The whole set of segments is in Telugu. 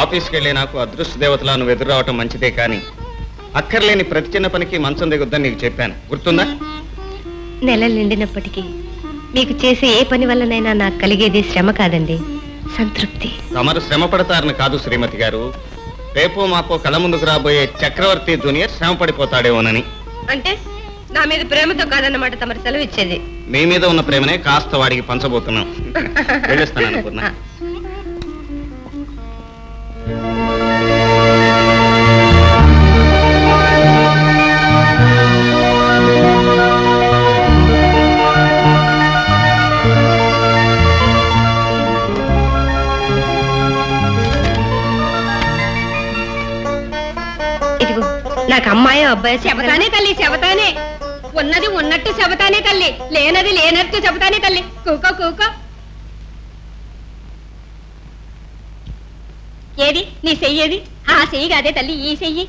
ఆఫీస్కి వెళ్ళి నాకు అదృష్ట దేవతలా నువ్వు ఎదురు రావటం మంచిదే, కానీ అక్కర్లేని ప్రతి చిన్న పనికి మంచం దిగొద్దని నీకు చెప్పాను, గుర్తుందా? నెలలు నిండినప్పటికీ మీకు చేసే ఏ పని వల్లనైనా నాకు కలిగేది శ్రమ కాదండి, సంతృప్తి. తమరు శ్రమ పడతారని కాదు శ్రీమతి గారు, రేపో మాపో కళ్ళ ముందుకు రాబోయే చక్రవర్తి జూనియర్ శ్రమ పడిపోతాడేమోనని. అంటే నా మీద ప్రేమతో కాదన్నమాట తమరు సెలవు ఇచ్చేది? మీ మీద ఉన్న ప్రేమనే కాస్త వాడికి పంచబోతున్నాం. వెళ్ళిస్తాను అనుకున్నా. నాకు అమ్మాయో అబ్బాయి చెబతానే తల్లి, చెబతానే. ఉన్నది ఉన్నట్టు చెబతానే తల్లి, లేనది లేనట్టు చెబతానే తల్లి. కూకో కూకో. ఏది నీ చెయ్యేది? ఆ చెయ్యి కాదే తల్లి, ఈ చెయ్యి.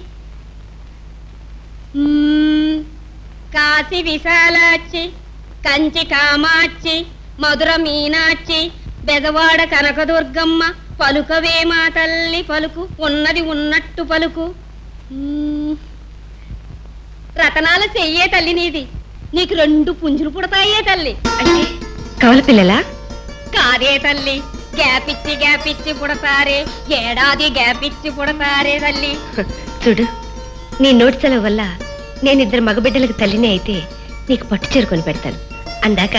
కాశీ విశాలాక్షి, కంచి కామాక్షి, మధుర మీనాక్షి, బెజవాడ కనకదుర్గమ్మ, పలుకవే మా తల్లి పలుకు, ఉన్నది ఉన్నట్టు పలుకు. రతనాల చెయ్యే తల్లి నీది, నీకు 2 పుంజులు పుడతాయే తల్లి. అంటే కవల పిల్లలా? కాదే తల్లి, గ్యాపిచ్చి పుడతారే, ఏడాది గ్యాపిచ్చి పుడతారే తల్లి. చూడు, నీ నోటి సెలవు వల్ల నేను 2 మగబిడ్డలకు తల్లిని అయితే నీకు పట్టు చేరుకొని పెడతాను. అందాక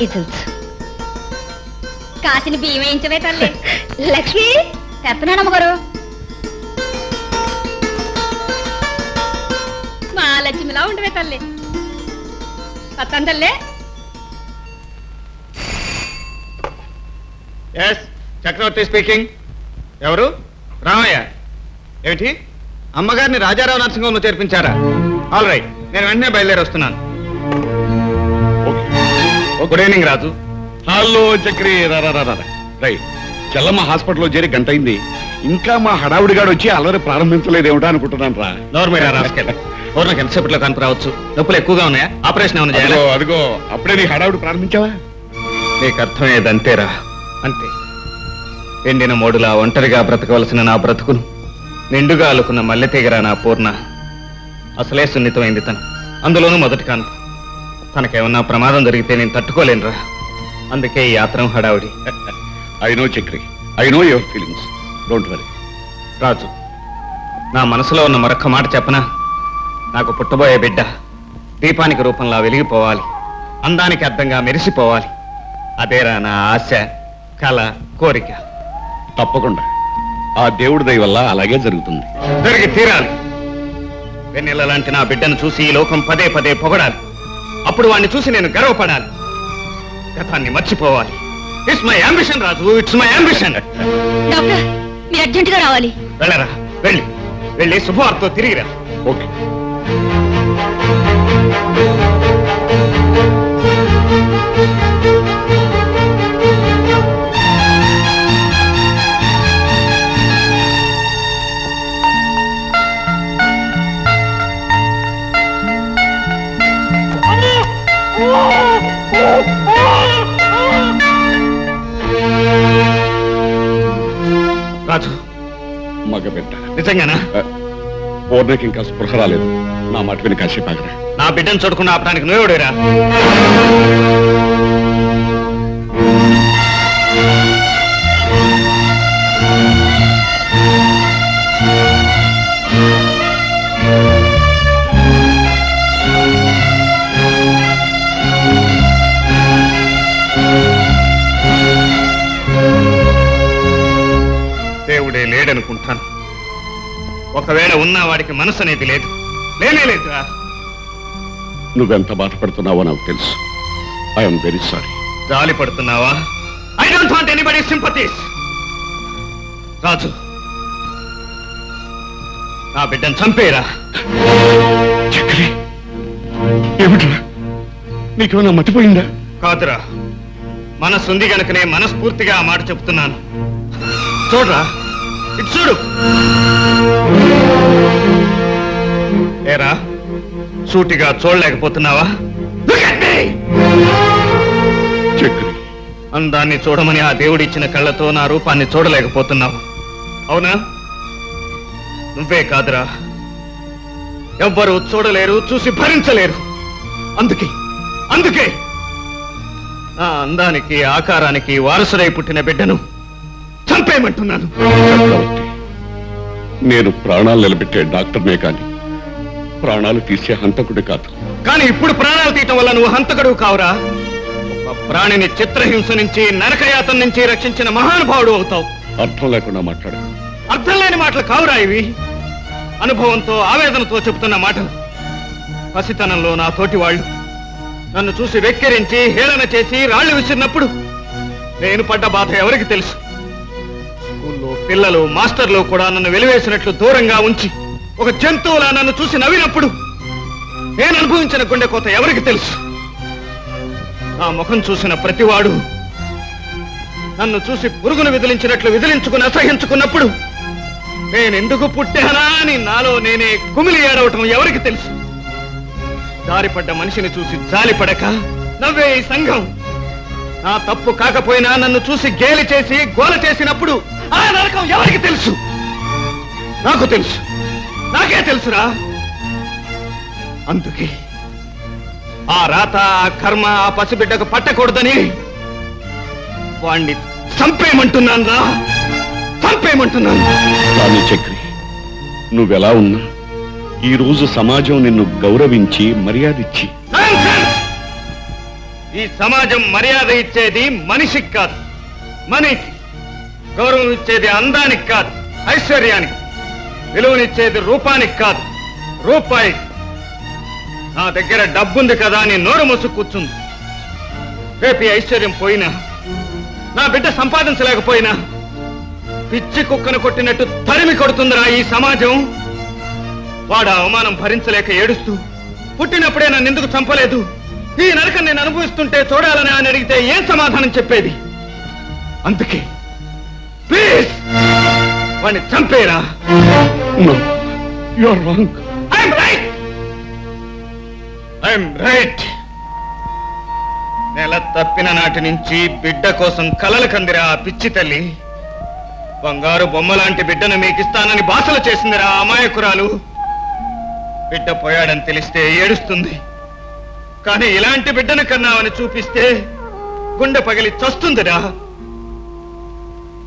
ఇది కాసిన బియ్యం వేయించవే తల్లి. లక్ష్మి, తెస్తున్నానమ్మ గారు. లక్ష్మిలా ఉండవే తల్లి. పత్తాను తల్లి. చక్రవర్తి స్పీకింగ్. ఎవరు? రామయ్య. ఏమిటి, అమ్మగారిని రాజారావు నరసింహంలో చేర్పించారా? ఆల్ రైట్, నేను వెంటనే బయలుదేరి వస్తున్నాను. Good evening Raju. Hello Chakri, right. Chellamma హాస్పిటల్లో చేరి గంట అయింది, ఇంకా మా హడావుడిగాడు వచ్చి అల్లరి ప్రారంభించలేదేమిటా అనుకుంటున్నాను రా. నోర్మీరా రాసుకెళ్ళి. నాకు ఎంతసేపట్లో కనుక రావచ్చు? నొప్పులు ఎక్కువగా ఉన్నాయా? ఆపరేషన్ ఏమైనా చేయాలి? అదిగో అప్పుడే నీ హడావుడి ప్రారంభించావా? నీకు అర్థమయ్యేది అంతేరా, అంతే. ఎండిన మోడులా ఒంటరిగా బ్రతకవలసిన నా బ్రతుకును నిండుగా అల్లుకున్న మల్లెతీగరా నా పూర్ణ. అసలే సున్నితమైంది తను, అందులోనూ మొదటి కాన్పు. తనకేమన్నా ప్రమాదం జరిగితే నేను తట్టుకోలేనురా. అందుకే ఈ యాత్రం హడావుడి. I know Chakri, I know your feelings, don't worry. Raju, నా మనసులో ఉన్న మరొక్క మాట చెప్పనా? నాకు పుట్టబోయే బిడ్డ దీపానికి రూపంలా వెలిగిపోవాలి, అందానికి అర్థంగా మెరిసిపోవాలి. అదేరా నా ఆశ, కళ, కోరిక. తప్పకుండా ఆ దేవుడి దయ వల్ల అలాగే జరుగుతుంది. జరిగి తీరాలి. వెన్నెల లాంటి నా బిడ్డను చూసి ఈ లోకం పదే పదే పొగడాలి. అప్పుడు వాడిని చూసి నేను గర్వపడాలి. గతాన్ని మర్చిపోవాలి. It's my ambition Raju, it's my ambition. Doctor, మీరు అర్జెంటుగా రావాలి. వెళ్ళరా, వెళ్ళి శుభవార్తతో తిరిగిరా. ఓకే. రాజు, మగబిడ్డ నిజంగానా? పూర్ణకి ఇంకా స్పృహ రాలేదు. నా మాట విని కాసేపు ఆగరా. నా బిడ్డను చూడకుండా ఆపడానికి నువ్వేవుడేరా? దేవుడే లేడనుకుంటాను. ఒకవేళ ఉన్నా వాడికి మనసు అనేది లేదు, లేనే లేదు. నువ్వెంత బాధపడుతున్నావో నాకు తెలుసు. I'm very sorry. జాలి పడుతున్నావా? I don't want anybody sympathies. Raju, నా బిడ్డను చంపేరా. చక్రి, ఏమిట్రా, నీకేమన్నా మర్చిపోయిందా? కాదురా, మనసుంది గనుకనే మనస్ఫూర్తిగా ఆ మాట చెప్తున్నాను. చూడరా, ఇటు చూడు. ఏరా, సూటిగా చూడలేకపోతున్నావా? చక్రి, అందాన్ని చూడమని ఆ దేవుడిచ్చిన కళ్ళతో నా రూపాన్ని చూడలేకపోతున్నావు, అవునా? నువ్వే కాదురా, ఎవ్వరూ చూడలేరు, చూసి భరించలేరు. అందుకే నా అందానికి ఆకారానికి వారసుడై పుట్టిన బిడ్డను చంపేయమంటున్నాను. నేను ప్రాణాలు నిలబెట్టే డాక్టర్నే కాని ప్రాణాలు తీసే హంతకుడు కాదు. కానీ ఇప్పుడు ప్రాణాలు తీయటం వల్ల నువ్వు హంతకుడు కావురా. ఒక ప్రాణిని చిత్రహింస నుంచి, నరకయాతం నుంచి రక్షించిన మహానుభావుడు అవుతావు. అర్థం లేకుండా మాట్లాడు. అర్థం లేని మాటలు కావురా ఇవి. అనుభవంతో, ఆవేదనతో చెబుతున్న మాటలు. పసితనంలో నా తోటి వాళ్ళు నన్ను చూసి వెక్కిరించి, హేళన చేసి రాళ్లు విసిరినప్పుడు నేను పడ్డ బాధ ఎవరికి తెలుసు? స్కూల్లో పిల్లలు, మాస్టర్లు కూడా నన్ను వెలివేసినట్లు దూరంగా ఉంచి ఒక జంతువులా నన్ను చూసి నవ్వినప్పుడు నేను అనుభవించిన గుండె కోత ఎవరికి తెలుసు? నా ముఖం చూసిన ప్రతివాడు నన్ను చూసి పురుగును విదిలించినట్లు విదిలించుకుని అసహించుకున్నప్పుడు నేనెందుకు పుట్టానా అని నాలో నేనే కుమిలి ఏడవటం ఎవరికి తెలుసు? దారిపడ్డ మనిషిని చూసి జాలిపడక నవ్వే ఈ సంఘం నా తప్పు కాకపోయినా నన్ను చూసి గేలి చేసి గోల చేసినప్పుడు ఆ నరకం ఎవరికి తెలుసు? నాకు తెలుసు, నాకే తెలుసురా. అందుకే ఆ రాత, ఆ కర్మ ఆ పసిబిడ్డకు పట్టకూడదని వాణ్ణి చంపేయమంటున్నాను రా, చంపేయమంటున్నాను. కానీ చక్రి, నువ్వెలా ఉన్నా ఈ రోజు సమాజం నిన్ను గౌరవించి మర్యాదిచ్చి. ఈ సమాజం మర్యాద ఇచ్చేది మనిషికి కాదు, మనీకి. గౌరవం ఇచ్చేది అందానికి కాదు, ఐశ్వర్యానికి. విలువనిచ్చేది రూపానికి కాదు, రూపాయికి. నా దగ్గర డబ్బుంది కదా అని నోరు మూసు కూర్చుంది. రేపు ఐశ్వర్యం పోయినా, నా బిడ్డ సంపాదించలేకపోయినా పిచ్చి కుక్కను కొట్టినట్టు తరిమి కొడుతుందిరా ఈ సమాజం. వాడు అవమానం భరించలేక ఏడుస్తూ పుట్టినప్పుడే నన్ను ఎందుకు చంపలేదు, ఈ నరకం నేను అనుభవిస్తుంటే చూడాలని అని అడిగితే ఏం సమాధానం చెప్పేది? అందుకే ప్లీజ్ వాడిని చంపేరా. I'm right. నెల తప్పిన నాటి నుంచి బిడ్డ కోసం కలలు కందిరా ఆ పిచ్చి తల్లి. బంగారు బొమ్మలాంటి బిడ్డను మీకిస్తానని బాసలు చేసిందిరా అమాయకురాలు. బిడ్డ పోయాడని తెలిస్తే ఏడుస్తుంది, కానీ ఇలాంటి బిడ్డను కన్నావని చూపిస్తే గుండె పగిలి చస్తుందిరా.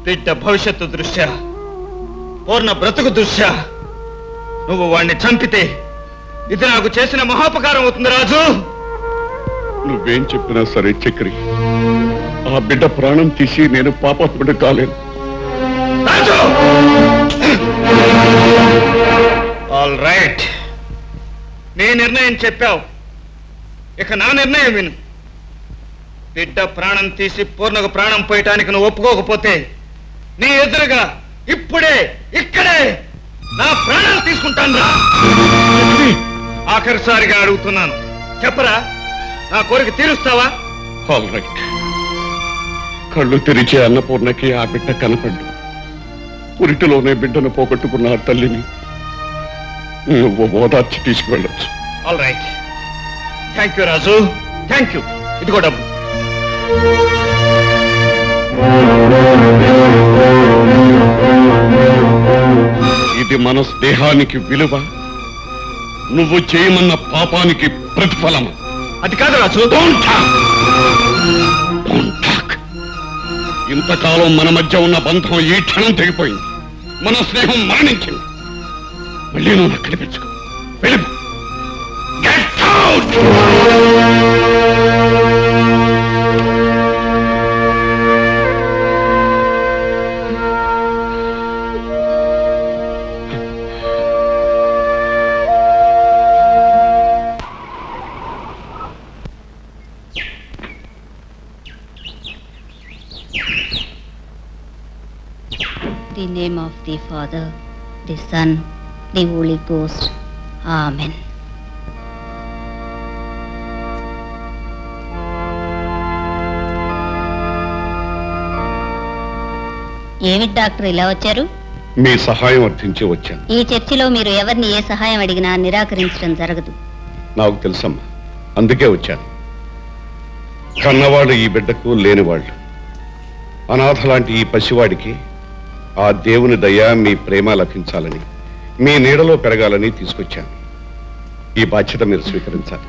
బిడ్డ భవిష్యత్తు దృష్ట్యా, పూర్ణ బ్రతుకు దృష్ట్యా నువ్వు వాణ్ణి చంపితే ఇది నాకు చేసిన మహోపకారం అవుతుంది రాజు. నువ్వేం చెప్పినా సరే చక్రి, ఆ బిడ్డ ప్రాణం తీసి నేను పాపాత్ముడు కాలేను. రాజు, ఆల్ రైట్, నీ నిర్ణయం చెప్పావు, ఇక నా నిర్ణయం విను. బిడ్డ ప్రాణం తీసి పూర్ణకు ప్రాణం పోయటానికి నువ్వు ఒప్పుకోకపోతే నీ ఎదురుగా ఇప్పుడే ఇక్కడే నా ప్రాణాలు తీసుకుంటాను రా. ఆఖరిసారిగా అడుగుతున్నాను, చెప్పరా, నా కోరిక తీరుస్తావా? All right. కళ్ళు తెరిచే అన్నపూర్ణకి ఆ బిడ్డ కనపడ్డు. పురిటిలోనే బిడ్డను పోగొట్టుకున్న ఆ తల్లిని నువ్వు ఓదార్చి తీసుకువెళ్ళొచ్చు. All right, thank you Raju, thank you. ఇదిగో డబ్బు. ఇది మన స్నేహానికి విలువ, నువ్వు చేయమన్న పాపానికి ప్రతిఫలమా? అది కాదు రాజు. Don't talk. ఇంతకాలం మన మధ్య ఉన్న బంధం ఈ క్షణం తెగిపోయింది, మన స్నేహం మరణించింది. మళ్ళీ నువ్వు నాకు కనిపించుకో. వెళ్ళి Get out! In the name of the Father, the Son, the Holy Ghost. Amen. ఏమిటి డాక్టర్ ఇలా వచ్చారు? మీ సహాయం అర్థించి వచ్చాను. ఈ చర్చిలో మీరు ఎవరిని ఏ సహాయం అడిగినా నిరాకరించడం జరగదు. నాకు తెలుసమ్మా, అందుకే వచ్చాను. కన్నవాళ్ళు ఈ బిడ్డకు లేనివాళ్ళు. అనాథ లాంటి ఈ పసివాడికి ఆ దేవుని దయ మీ ప్రేమ లభించాలని, మీ నీడలో పెరగాలని తీసుకొచ్చాను. ఈ బాధ్యత మీరు స్వీకరించాలి.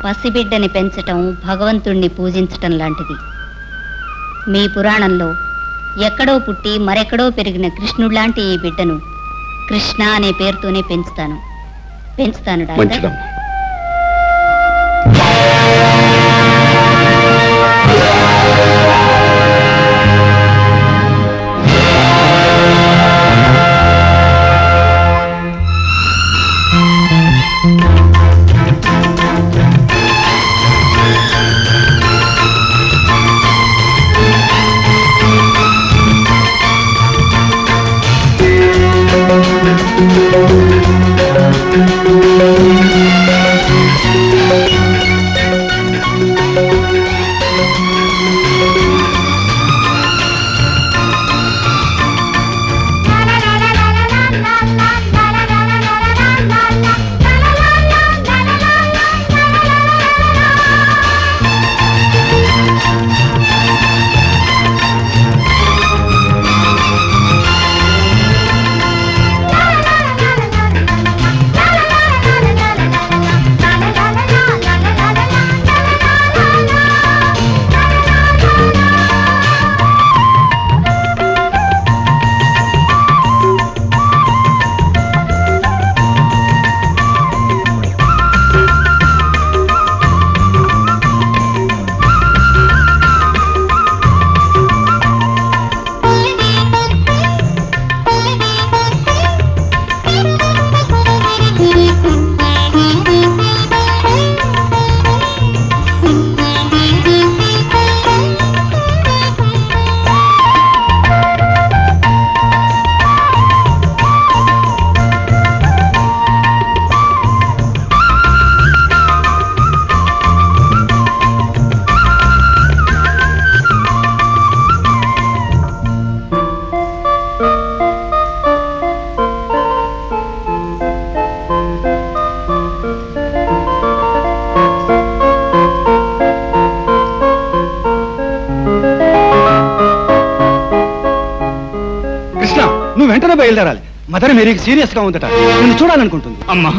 పసిబిడ్డని పెంచటం భగవంతుణ్ణి పూజించటం లాంటిది. మీ పురాణంలో ఎక్కడో పుట్టి మరెక్కడో పెరిగిన కృష్ణుడు లాంటి ఈ బిడ్డను కృష్ణ అనే పేరుతోనే పెంచుతాను డాక్టర్. మంచిదమ్మా. వెంటనే బయలుదేరాలి. మదర్ మేరీకి సీరియస్ గా ఉందట, నిన్ను చూడాలనుకుంటుంది. అమ్మా,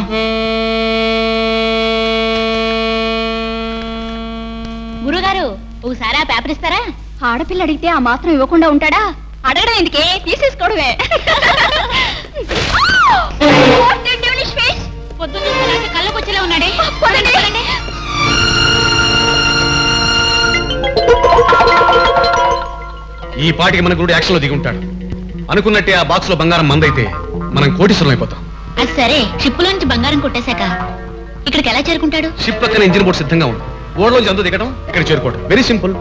గురుగారు ఒకసారి ఆ పేపర్ ఇస్తారా? ఆడపిల్ల అడిగితే ఆ మాత్రం ఇవ్వకుండా ఉంటాడా? అడగడం ఎందుకే, తీసేసుకోవడమే. పొద్దున్న కళ్ళకొచ్చేలా ఉన్నాడే. ఈ పాటికి మన గురుడు యాక్షన్ లో దిగి ఉంటాడు. అనుకున్నట్టే ఆ బాక్స్ లో బంగారం మందైతే మనం కోటీశ్వరం అయిపోతాం. అది సరే, షిప్ లోంచి బంగారం కొట్టేశాక ఇక్కడికి ఎలా చేరుకుంటాడు? షిప్ పక్కన ఇంజిన్ బోర్డు సిద్ధంగా ఉంది. ఓడలోంచి అందు దిగడం, ఇక్కడ చేరుకోవడం. Very simple.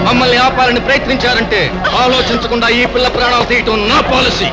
మమ్మల్ని ఆపాలని ప్రయత్నించారంటే ఆలోచించకుండా ఈ పిల్ల ప్రాణాలు తీయటం నా పాలసీ.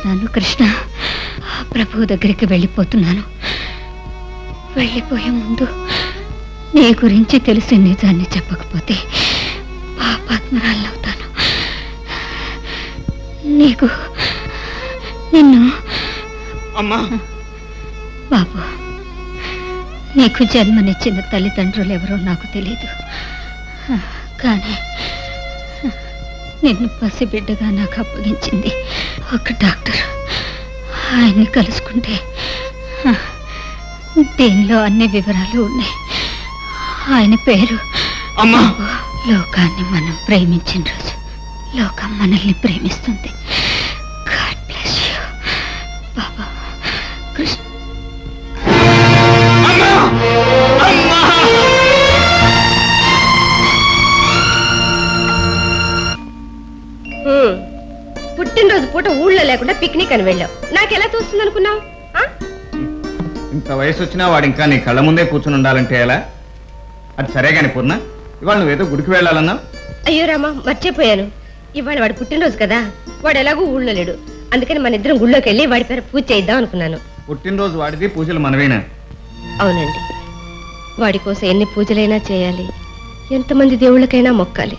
వెళ్ళిపోతున్నాను కృష్ణ, ప్రభువు దగ్గరికి వెళ్ళిపోతున్నాను. వెళ్ళిపోయే ముందు నీ గురించి తెలిసి నిజాన్ని చెప్పకపోతే పాపాత్మరాలవుతాను. నిన్ను అమ్మా బాబు, నీకు జన్మనిచ్చిన తల్లిదండ్రులు ఎవరో నాకు తెలీదు, కానీ నిన్ను పసిబిడ్డగా నాకు అప్పగించింది ఒక డాక్టర్. ఆయన్ని కలుసుకుంటే దీనిలో అన్ని వివరాలు ఉన్నాయి. ఆయన పేరు అమ్మా. లోకాన్ని మనం ప్రేమించిన రోజు లోకం మనల్ని ప్రేమిస్తుంది. గాడ్ బ్లెస్ యూ బాబా. కృష్ణ పుట్టినరోజు పూట ఊళ్ళో లేకుండా పిక్నిక్ అని వెళ్ళావు. నాకెలా చూస్తుంది అనుకున్నావు? ఇంత వయసు వచ్చినా వాడు ఇంకా నీ కళ్ళ ముందే కూర్చుని ఉండాలంటే ఎలా? అది సరే గాని పూర్ణ, ఇవాళ నువ్వేదో గుడికి వెళ్ళాలన్నావు. అయ్యో రామా, మర్చిపోయాను. ఇవాళ వాడు పుట్టినరోజు కదా, వాడు ఎలాగూ ఊళ్ళో లేడు. అందుకని మన ఇద్దరం గుళ్ళోకి వెళ్ళి వాడి పేరు పూజ చేద్దాం అనుకున్నాను. పుట్టినరోజు వాడిది, పూజలు మనవేనా? అవునండి, వాడి కోసం ఎన్ని పూజలైనా చేయాలి, ఎంతమంది దేవుళ్ళకైనా మొక్కాలి.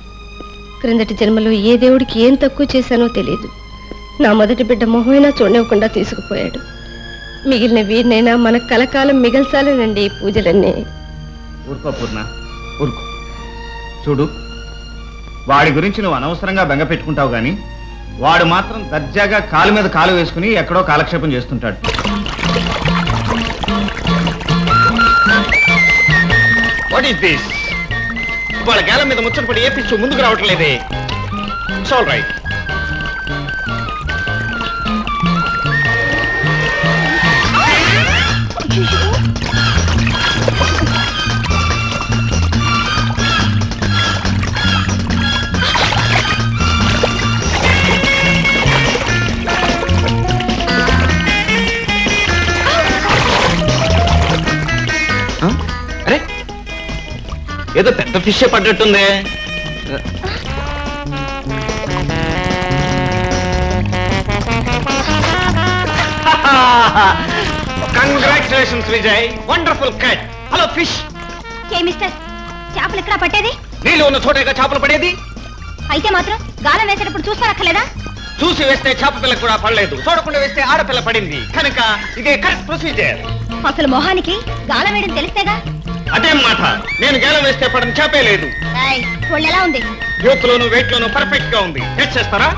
క్రిందటి జన్మలో ఏ దేవుడికి ఏం తక్కువ చేశానో తెలియదు. నా మొదటి బిడ్డ మొహమైనా చూడనివ్వకుండా తీసుకుపోయాడు. మిగిలిన వీరినైనా మన కలకాలం మిగల్చాలేనండి ఈ పూజలన్నీ. ఊరుకో పూర్ణ, ఊరుకో. చూడు, వాడి గురించి నువ్వు అనవసరంగా బెంగ పెట్టుకుంటావు గాని వాడు మాత్రం దర్జాగా కాలు మీద కాలు వేసుకుని ఎక్కడో కాలక్షేపం చేస్తుంటాడు. What is this? వాళ్ళ గేల మీద ముచ్చటపడి ఏ పిచ్చు ముందుకు రావట్లేదే. It's all right. అరే, ఏదో పెద్ద ఫిష్ పడ్డట్టుందే. Congratulations Vijay, wonderful cut. Hello fish. ఏ మిస్టర్, చేపలు ఎక్కడ పట్టేది? నీళ్ళు ఉన్న చోటగా చేపలు పడేది. అయితే మాత్రం గాలం వేసేటప్పుడు చూస్తారక్కర్లేదా? చూసి వేస్తే చేప పిల్ల కూడా పడలేదు, చూడకుండా వేస్తే ఆడపిల్ల పడింది. కనుక ఇదే కరెక్ట్ ప్రొసీజర్. అసలు మొహానికి గాలం వేయడం తెలిస్తేగా. అదేం మాట, నేను గేలం వేస్తే పడని చేపే లేదు. ఒళ్ళు ఎలా ఉంది? యూత్ లోను వెయిట్ లోను పర్ఫెక్ట్ గా ఉంది. టెస్ట్ చేస్తారా?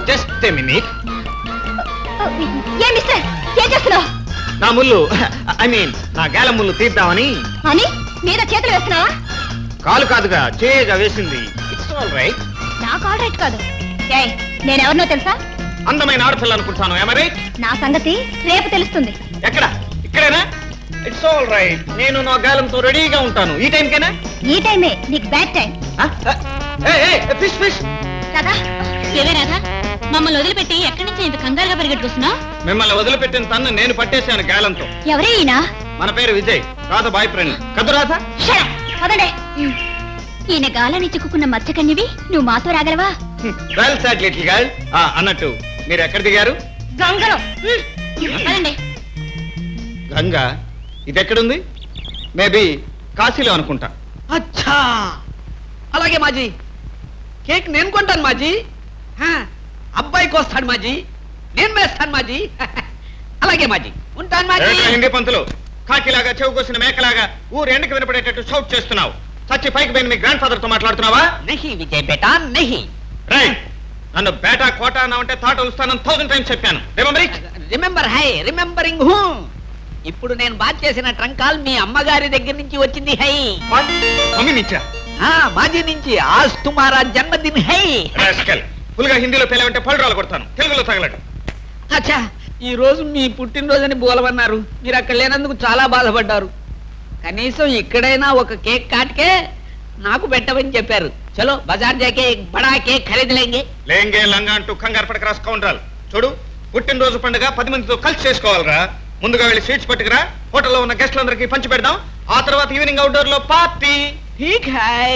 Just a minute. A mister, ఏం చేస్తున్నావు? నా ముళ్ళు, ఐ మీన్ నా గేలం ముళ్ళు తీద్దామని. అని మీద చేతులు వేస్తున్నావా? కాలు కాదుగా, చేయగా వేసింది. It's all right. నాకు ఆల్ రైట్ కాదు. నేనెవరినో తెలుసా? అందమైన ఆడపిల్ల అనుకుంటాను. ఏమ రైట్? నా సంగతి రేపు తెలుస్తుంది. ఎక్కడ? ఇక్కడేనా? It's all right. నేను నా గాలంతో రెడీగా ఉంటాను. ఈ టైంకేనా? ఈ టైమే నీకు bad time. Fish fish. Radha, ఏవే రాధా, మమ్మల్ని వదిలిపెట్టి ఎక్కడి నుంచి ఇంత కంగారుగా పరిగెట్టుకొస్తున్నావు? మిమ్మల్ని వదిలిపెట్టిన తన్ను నేను పట్టేశాను గాలంతో. ఎవరే ఈయన? మన పేరు విజయ్, రాధ బాయ్ ఫ్రెండ్. కదు రాధ? కదండి. ఈయన గాలని చిక్కుకున్న మత్స్యకన్యవి, నువ్వు మాతో రాగలవా? Well said little girl. అన్నట్టు మీరు ఎక్కడ దిగారు? గంగలో. పదండి. గంగా? ఇది ఎక్కడుంది? మేబీ కాశీలో అనుకుంటా. అచ్చా, అలాగే మాజీ. కేక్ నేను కొంటాను మాజీ. అబ్బాయికి వస్తాడు మాజీ, నేను వేస్తాను మాజీ. అలాగే మాజీ, ఉంటాను మాజీ. హిందీ పంతులు, కాకిలాగా చెవు కోసిన మేకలాగా ఊరెండుకు వినపడేటట్టు షౌట్ చేస్తున్నావు. సచ్చి పైకి పోయిన మీ గ్రాండ్ ఫాదర్ తో మాట్లాడుతున్నావా? నహి విజయ్ బేటా, నహి. రైట్. నన్ను బేటా కోటా అన్నావంటే తాట వస్తానని 1000 టైమ్స్ చెప్పాను. Remember high, remembering who. ఇప్పుడు నేను బాత్ చేసిన ట్రంకాల్ మీ అమ్మగారి దగ్గర నుంచి వచ్చింది హై. మమ్మీ నిచ్చా? మాజీ నుంచి. ఆజ్ తుమారా జన్మదిన్ హై. ఫుల్గా హిందీలో పేలేవంటే పళ్ళు రాలు కొడతాను, తెలుగులో తగలడు. అచ్చా, ఈ రోజు మీ పుట్టినరోజని బోలవన్నారు. మీరు అక్కడ లేనందుకు చాలా బాధపడ్డారు. కనీసం ఇక్కడైనా ఒక కేక్ కాట్కే నాకు పెట్టమని చెప్పారు. చలో బజార్ జాకే బడా కేక్ ఖరీదులేంగే. లేంగే లంగా అంటూ కంగారు పడక రాసుకుంటారు. చూడు, పుట్టినరోజు పండుగ 10 మందితో కలిసి చేసుకోవాలరా. ముందుగా వెళ్ళి స్వీట్స్ పట్టుకురా, హోటల్లో ఉన్న గెస్టులందరికీ పంచి పెడదాం. ఆ తర్వాత ఈవినింగ్ అవుట్డోర్ లో పార్టీ. ఠీక్ హై.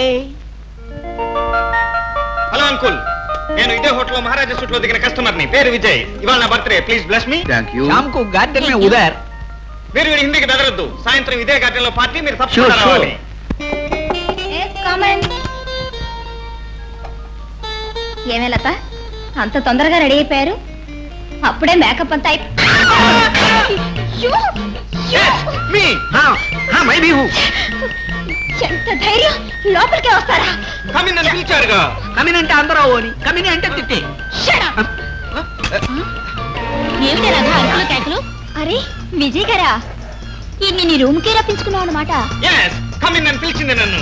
హలో అంకుల్, నేను ఇదే హోటల్ మహారాజా సూట్ లో దిగిన కస్టమర్ ని, పేరు విజయ్. ఇవాళ నా బర్త్డే, ప్లీజ్ బ్లెస్ మీ. शाम को गार्डन में उधर. మీరు వీడి హిందీకి బెదరద్దు. సాయంత్రం ఇదే గార్డెన్ లో పార్టీ, మీరు తప్పకుండా రావాలి. ఏమే లత, అంత తొందరగా రెడీ అయిపోయారు? అప్పుడే మేకప్ అంతా ఎంత ధైర్యం! లోపలికే వస్తారా? కమిన్ అని పిలిచారుగా. కమిన్ అంటే అందరూ ఓని, కమిన్ అంటే తిట్టి. ఏమిటి రథ అరుపులు కేకలు? అరే విజయ్ గారా, ఇన్ని నీ రూమ్ కే రప్పించుకున్నావు అనమాట. yes కమిన్ అని పిలిచింది నన్ను.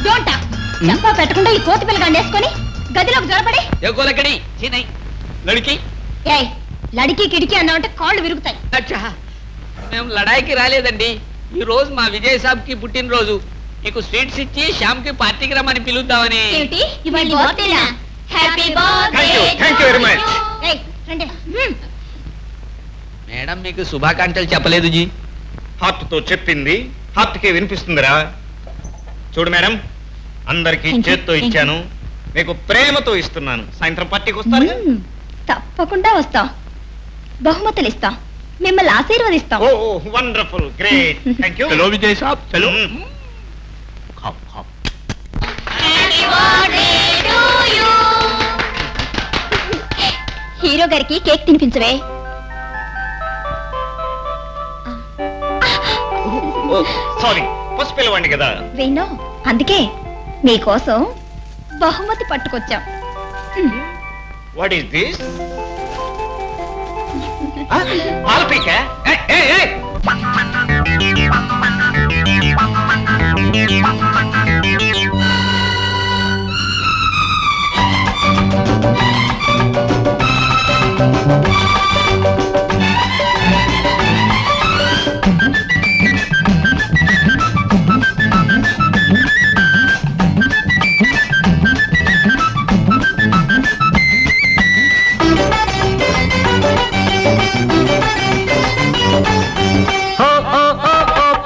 డోంట్ చంపా పెట్టకుండా ఈ కోతి పిల్లగాండి వేసుకొని గదిలోకి జరపడి. లకడి చినై లడికి. ఏయ్ లడికి కిడికి అన్నావంటే కాళ్ళు విరుగుతాయి. అచ్చా, మేము లడాయికి రాలేదండి. ఈ రోజు మా విజయ్ సాబ్ కి పుట్టినరోజు. మీకు స్వీట్స్ ఇచ్చి శ్యామ్ కి పార్టీకి రమ్మని పిలుద్దామని. ఏమిటి ఇవాళ బర్త్డేనా? Happy birthday. Thank you very much. ఏయ్ రండి. మేడం మీకు శుభాకాంక్షలు చెప్పలేదు జీ. హార్ట్ తో చెప్పింది హార్ట్ కే వినిపిస్తుందిరా. చూడు మేడం, అందరికి చేత్తో ఇచ్చాను, మీకు ప్రేమతో ఇస్తున్నాను. సాయంత్రం పార్టీకి వస్తారు? తప్పకుండా వస్తాం, బహుమతులు ఇస్తాం, మిమ్మల్ని ఆశీర్వదిస్తాం. ఓ వండర్ఫుల్, గ్రేట్, థ్యాంక్ యూ. చలో విజయ్ సాబ్ చలో. హీరో గారికి కేక్ తినిపించవే. సారీ, ఫస్ట్ పిలవండి కదా. వేణు, అందుకే నీకోసం బహుమతి పట్టుకొచ్చాం. What is this? పాలపీక?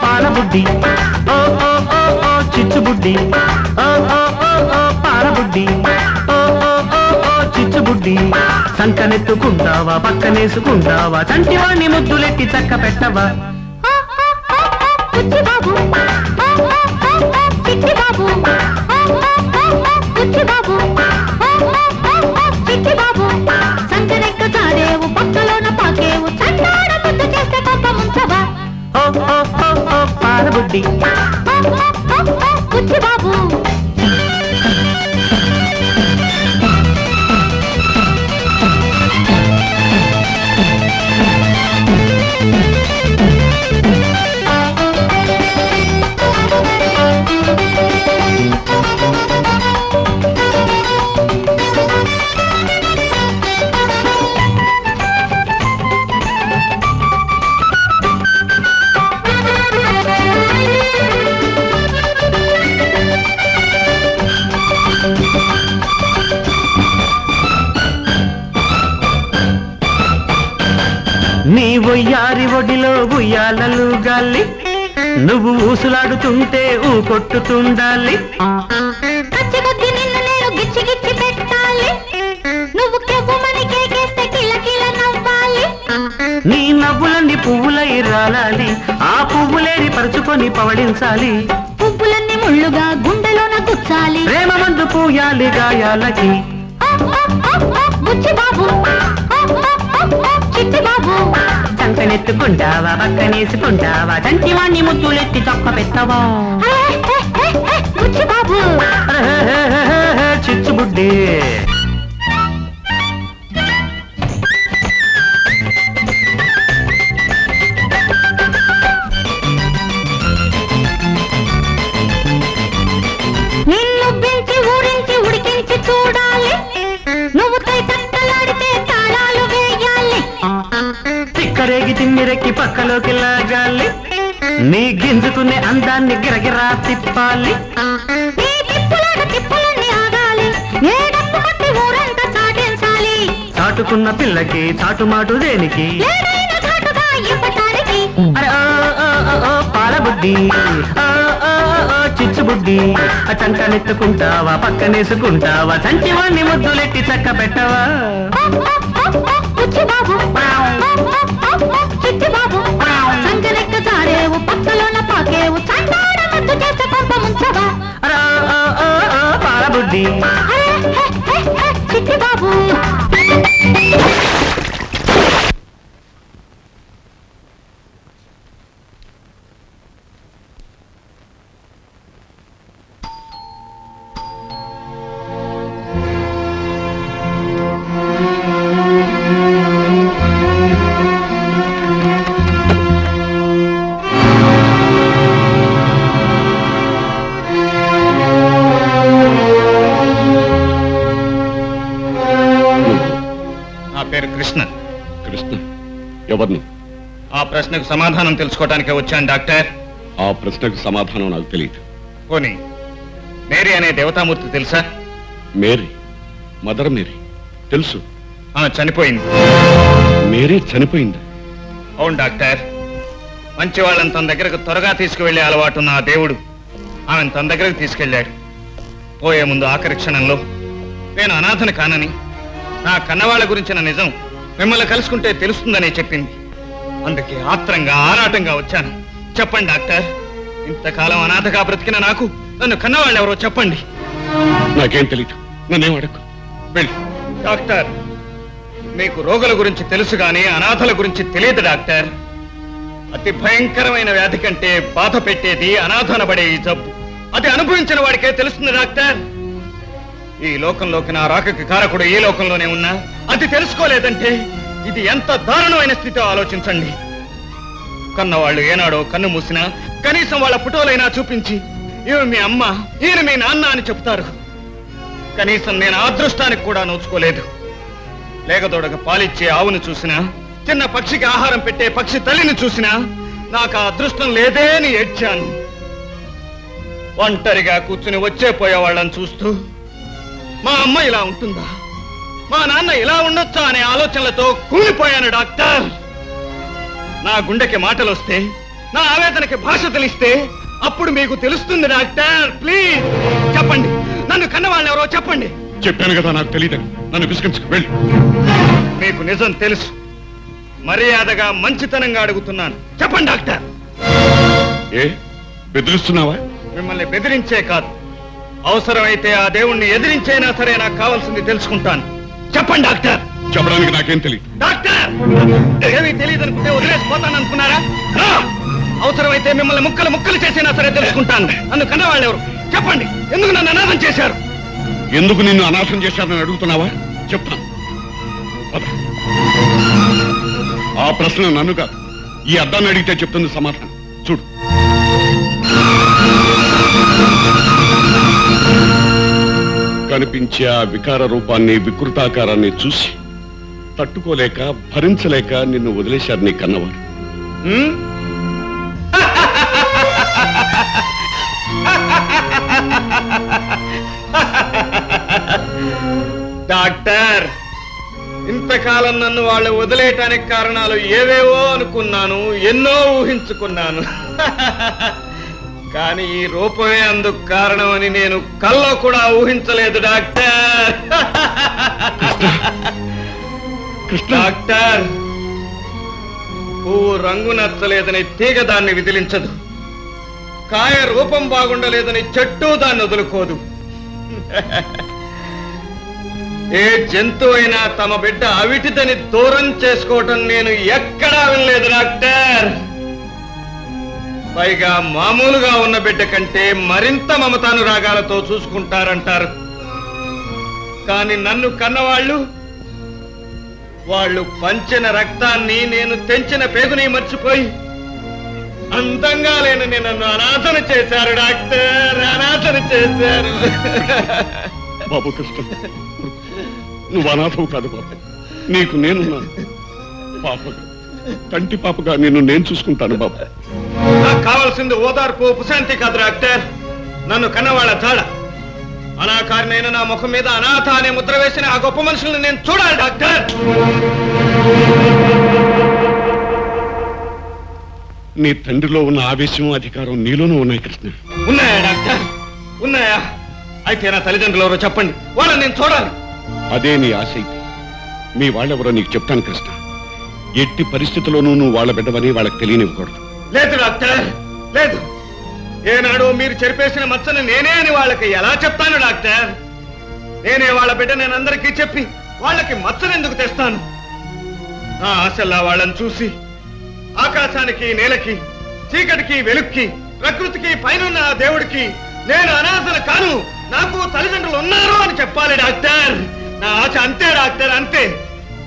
పాలబుడ్డి, ఓ ఓ ఓ ఓ చిచ్చుబుడ్డి, ఓ ఓ ఓ ఓ పాలబుడ్డి, ఓ ఓ ఓ ఓ చిచ్చుబుడ్డి. సంకనెత్తుకుంటావా, పక్కనేసుకుంటావా, చంటివాణ్ణి ముద్దులెట్టి చక్క పెట్టవా. సంకనెక్క చారేవు, పక్కలోన పాకేవు, చండాడ ముద్దు చేస్తే పంప ముంచవా. ఓ ఓ ఓ ఓ పాలబుడ్డి, బుచ్చి బాబు. నీ ఒయ్యారి ఒడిలో ఉయ్యాలలు గాలి, నువ్వు ఊసులాడుతుంటే ఊ కొట్టుతుండాలి. నీ నవ్వులన్నీ పువ్వులై రాలాలి, ఆ పువ్వులేని పరుచుకొని పవడించాలి. పువ్వులన్నీ ముళ్ళుగా గుండెలోన గుచ్చాలి, ప్రేమ మందు పూయాలి గాయాలకి. చంకనెత్తుకుంటావా, పక్కనేసుకుంటావా, చంటివాణ్ణి ముద్దులెత్తి చొక్క పెట్టవా. చిచ్చుబుడ్డి. నిన్ను పెంచి ఊరించి ఉడికించి చూడాలి, నువ్వు తట్టలాడితే తాళాలు వేయాలి. తిక్కరేగి తిమ్మిరెక్కి పక్కలోకి లాగాలి, నీ గింజుకునే అందాన్ని గిరగిరా తిప్పాలి. చాటుకున్న పిల్లకి చాటుమాటు దేనికి, పాలబుడ్డి, చిచ్చుబుడ్డి. చిచ్చుబుడ్డి చంకనెత్తుకుంటావా పక్కనేసుకుంటావా సంచివాణ్ణి ముద్దులెట్టి చక్క పెట్టవా పాలబుడ్డి బాబు కృష్ణ. కృష్ణ ఎవరిని? ఆ ప్రశ్నకు సమాధానం తెలుసుకోవటానికే వచ్చాను డాక్టర్. ఆ ప్రశ్నకు సమాధానం నాకు తెలియదు. పోనీ మేరీ అనే దేవతామూర్తి తెలుసా? మేరీ, మదర్ మేరీ తెలుసు. చనిపోయింది. మేరీ చనిపోయింది? అవును డాక్టర్. మంచి వాళ్ళని తన దగ్గరకు త్వరగా తీసుకువెళ్లే అలవాటున్న ఆ దేవుడు ఆమెను తన దగ్గరకు తీసుకెళ్లాడు. పోయే ముందు ఆఖరి క్షణంలో నేను అనాథని కానని, నా కన్నవాళ్ల గురించిన నిజం మిమ్మల్ని కలుసుకుంటే తెలుస్తుందని చెప్పింది. అందుకే ఆత్రంగా ఆరాటంగా వచ్చాను. చెప్పండి డాక్టర్, ఇంతకాలం అనాథగా బ్రతికిన నాకు నన్ను కన్నవాళ్ళు ఎవరో చెప్పండి. నాకేం తెలియదు, నన్నేం అడగకు. వెళ్ళి. డాక్టర్, మీకు రోగుల గురించి తెలుసు గాని అనాథల గురించి తెలియదు డాక్టర్. అతి భయంకరమైన వ్యాధి కంటే బాధ పెట్టేది అనాథనబడే ఈ జబ్బు. అది అనుభవించిన వాడికే తెలుస్తుంది డాక్టర్. ఈ లోకంలోకి నా రాకకి కారకుడు ఈ లోకంలోనే ఉన్నా అది తెలుసుకోలేదంటే ఇది ఎంత దారుణమైన స్థితిలో ఆలోచించండి. కన్నవాళ్ళు ఏనాడో కన్ను మూసినా కనీసం వాళ్ళ ఫోటోలైనా చూపించి ఈమె మీ అమ్మ, ఈయన మీ నాన్న అని చెప్తారు. కనీసం నేను ఆ అదృష్టానికి కూడా నోచుకోలేదు. లేకదోడక పాలిచ్చే ఆవును చూసినా, చిన్న పక్షికి ఆహారం పెట్టే పక్షి తల్లిని చూసినా నాకు ఆ అదృష్టం లేదే అని ఏడ్చాను. ఒంటరిగా కూర్చుని వచ్చే పోయే వాళ్ళని చూస్తూ మా అమ్మ ఇలా ఉంటుందా, మా నాన్న ఇలా ఉండొచ్చా అనే ఆలోచనలతో కూలిపోయాను డాక్టర్. నా గుండెకి మాటలు వస్తే, నా ఆవేదనకి భాష తెలిస్తే అప్పుడు మీకు తెలుస్తుంది డాక్టర్. ప్లీజ్ చెప్పండి, నన్ను కన్నవాళ్ళని ఎవరో చెప్పండి. చెప్పాను కదా నాకు తెలియదని, నన్ను విసిగించుకు వెళ్ళి. మీకు నిజం తెలుసు, మర్యాదగా మంచితనంగా అడుగుతున్నాను. చెప్పండి డాక్టర్. ఏ బెదిరిస్తున్నావా? మిమ్మల్ని బెదిరించే కాదు, అవసరమైతే ఆ దేవుణ్ణి ఎదిరించైనా సరే నాకు కావాల్సింది తెలుసుకుంటాను. చెప్పండి డాక్టర్. చెప్పడానికి నాకేం తెలియదు. డాక్టర్, ఏమీ తెలియదు అనుకుంటే వదిలేసిపోతాను అనుకున్నారా? అవసరమైతే మిమ్మల్ని ముక్కలు ముక్కలు చేసినా సరే తెలుసుకుంటాను. నన్ను కన్నవాళ్ళు ఎవరు చెప్పండి. ఎందుకు నన్ను అనాథం చేశారు? ఎందుకు నిన్ను అనాథం చేశారని అడుగుతున్నావా? చెప్తాను. ఆ ప్రశ్న నన్ను కాదు, ఈ అద్దాన్ని అడిగితే చెప్తుంది సమాధానం. చూడు. కనిపించే ఆ వికార రూపాన్ని, వికృతాకారాన్ని చూసి తట్టుకోలేక, భరించలేక నిన్ను వదిలేశారు నీ కన్నవారు. డాక్టర్, ఇంతకాలం నన్ను వాళ్ళు వదిలేయటానికి కారణాలు ఏవేవో అనుకున్నాను, ఎన్నో ఊహించుకున్నాను. కానీ ఈ రూపమే అందుకు కారణమని నేను కల్లో కూడా ఊహించలేదు డాక్టర్. డాక్టర్, పువ్వు రంగు నచ్చలేదని తీగ దాన్ని విదిలించదు, కాయ రూపం బాగుండలేదని చెట్టు దాన్ని వదులుకోదు. ఏ జంతువు అయినా తమ బిడ్డ అవిటిదని దూరం చేసుకోవటం నేను ఎక్కడా వినలేదు డాక్టర్. పైగా మామూలుగా ఉన్న బిడ్డ కంటే మరింత మమతానురాగాలతో చూసుకుంటారంటారు. కానీ నన్ను కన్నవాళ్ళు, వాళ్ళు పంచిన రక్తాన్ని, నేను తెంచిన పేగుని మర్చిపోయి అందంగా లేనని నన్ను అనాథన చేశారు డాక్టర్. అనాథన చేశారు. బాబు కృష్ణ, నువ్వు అనాథవు కాదు బాబు. నీకు నేనున్నాను. పాపగా, కంటి పాపగా నిన్ను నేను చూసుకుంటాను బాబు. నాకు కావాల్సింది ఓదార్పు, ఉపశాంతి కాదు డాక్టర్. నన్ను కన్నవాళ్ళ తాడ అనాకారినైన నా ముఖం మీద అనాథ అనే ముద్ర వేసిన ఆ గొప్ప మనుషులను నేను చూడాలి డాక్టర్. నీ తండ్రిలో ఉన్న ఆవేశం, అధికారం నీలోనూ ఉన్నాయి కృష్ణ. ఉన్నాయా డాక్టర్? ఉన్నాయా? అయితే నా తల్లిదండ్రులు ఎవరో చెప్పండి, వాళ్ళని నేను చూడాలి. అదే నీ ఆశ అయితే మీ వాళ్ళెవరో నీకు చెప్తాను కృష్ణ. ఎట్టి పరిస్థితుల్లోనూ నువ్వు వాళ్ళ బిడ్డవని వాళ్ళకి తెలియనివ్వకూడదు. లేదు డాక్టర్, లేదు. ఏనాడు మీరు చెరిపేసిన మచ్చను నేనే అని వాళ్ళకి ఎలా చెప్తాను డాక్టర్? నేనే వాళ్ళ బిడ్డ, నేను అందరికీ చెప్పి వాళ్ళకి మచ్చను ఎందుకు తెస్తాను? నా ఆశల్లా వాళ్ళని చూసి ఆకాశానికి నేలకి, చీకటికి వెలుక్కి, ప్రకృతికి పైనున్న దేవుడికి నేను అనాథను కాను, నాకు తల్లిదండ్రులు ఉన్నారు అని చెప్పాలి డాక్టర్. నా ఆశ అంతే డాక్టర్, అంతే.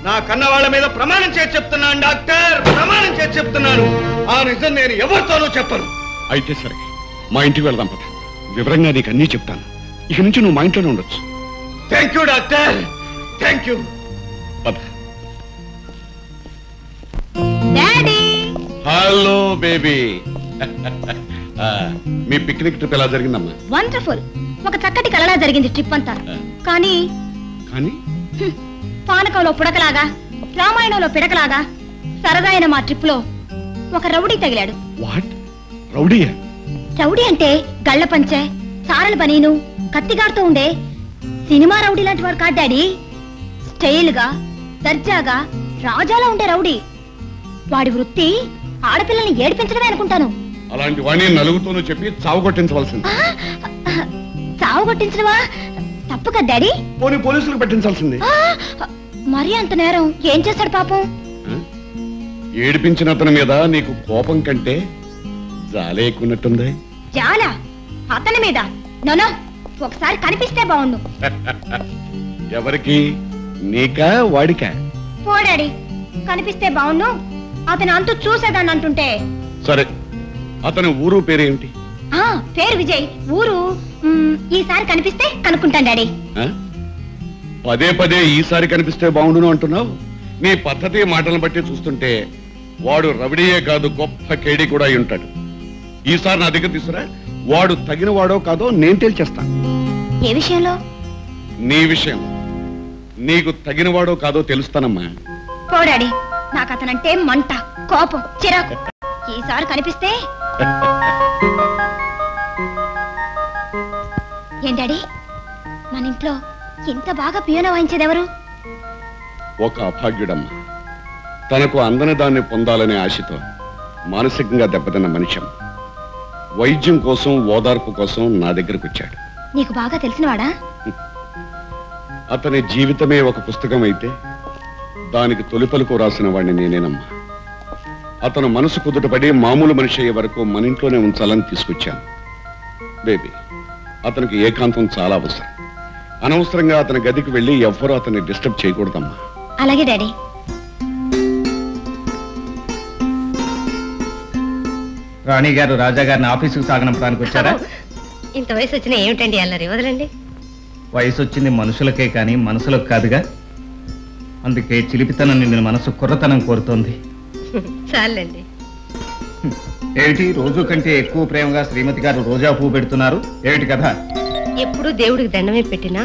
నా కన్న వాళ్ళ మీద ప్రమాణం చేసి చెప్తున్నాను డాక్టర్, ప్రమాణం చేసి చెప్తున్నాను. ఆ నిజం నేను ఎవరితోనూ చెప్పను. అయితే సరే, మా ఇంటికి వెళ్దాం పద. వివరంగా నీకు అన్నీ చెప్తాను. ఇక నుంచి నువ్వు మా ఇంట్లోనే ఉండొచ్చు. Thank you doctor, thank you. పద. Daddy hello baby. మీ పిక్నిక్ ట్రిప్ ఎలా జరిగిందమ్మా? వండర్ఫుల్. ఒక చక్కటి కలలా జరిగింది ట్రిప్ అంతా. కానీ కానీ పానకంలో పుడకలాగా, రామాయణంలో పిడకలాగా సరదా అయిన మా ట్రిప్ లో ఒక రౌడీ తగిలాడు. వాట్? రౌడీయా? రౌడీ అంటే గళ్ళ పంచె, సారల బనీను, కత్తిగాడుతూ ఉండే సినిమా రౌడీ లాంటి వాడు కాదు డాడీ. స్టైల్ గా, దర్జాగా, రాజాలా ఉండే రౌడీ. వాడి వృత్తి ఆడపిల్లల్ని ఏడిపించడమే అనుకుంటాను. అలాంటి వాణ్ణి నలుగుతూనూ చెప్పి చావు కొట్టించవలసింది. చావు కొట్టించడమా? తప్పు కదా డాడీ. పోనీ పోలీసులకు పెట్టించాల్సింది. మరి అంత నేరం ఏం చేస్తాడు పాపం? ఏడిపించిన అతని మీద నీకు కోపం కంటే జాలే ఎక్కున్నట్టుంది. చాలా అతని మీద. నోనో, ఒకసారి కనిపిస్తే బాగుండు. ఎవరికి? నీకా వాడికా? పో డాడీ, కనిపిస్తే బాగుండు. అతను అంతు చూసేదాన్ని అంటుంటే. సరే, అతని ఊరు పేరేమిటి? పేరు విజయ్, ఊరు. ఈసారి కనిపిస్తే కనుక్కుంటాను డాడీ. పదే పదే ఈసారి కనిపిస్తే బాగుండును అంటున్నావు. నీ పద్ధతి మాటలను బట్టి చూస్తుంటే వాడు రవిడియే కాదు, గొప్ప కేడి కూడా అయి ఉంటాడు. ఈసారి నా దగ్గర తీసుకురా. వాడు తగిన వాడో కాదో నేను తేల్చేస్తాను. ఏ విషయంలో? నీ విషయం. నీకు తగిన వాడో కాదో తెలుస్తానమ్మా. పో డాడీ, నాకు అతనంటే మంట, కోపం, చిరాకు. ఈసారి కనిపిస్తే. ఏం డాడీ, మన ఇంట్లో ఇంత బాగా పియోన వాయించేదెవరు? ఒక అభాగ్యుడమ్మ. తనకు అందని దాన్ని పొందాలనే ఆశతో మానసికంగా దెబ్బతిన్న మనిషి. వైద్యం కోసం, ఓదార్పు కోసం నా దగ్గరకు వచ్చాడు. నీకు బాగా తెలిసినవాడా? అతని జీవితమే ఒక పుస్తకం అయితే దానికి తొలి పలుకు రాసిన వాడిని నేనేనమ్మా. అతను మనసు కుదుటపడి మామూలు మనిషి అయ్యే వరకు మన ఇంట్లోనే ఉంచాలని తీసుకొచ్చాను. బేబీ, అతనికి ఏకాంతం చాలా అవసరం. అనవసరంగా అతని గదికి వెళ్ళి ఎవ్వరూ అతన్ని డిస్టర్బ్ చేయకూడదమ్మా. అలాగే డాడీ. రాణి గారు రాజా గారిని ఆఫీసుకు సాగనంపడానికి వచ్చారా? ఇంత వయసు వచ్చినా ఏమిటండి అల్లరి? వదలండి. వయసు వచ్చింది మనుషులకే కానీ మనసులకు కాదుగా. అందుకే చిలిపితనం నిండిన మనసు కుర్రతనం కోరుతోంది. చాలండి. ఏమిటి రోజు కంటే ఎక్కువ ప్రేమగా శ్రీమతి గారు రోజా పువ్వు పెడుతున్నారు? ఏమిటి కథ? ఎప్పుడు దేవుడికి దండమే పెట్టినా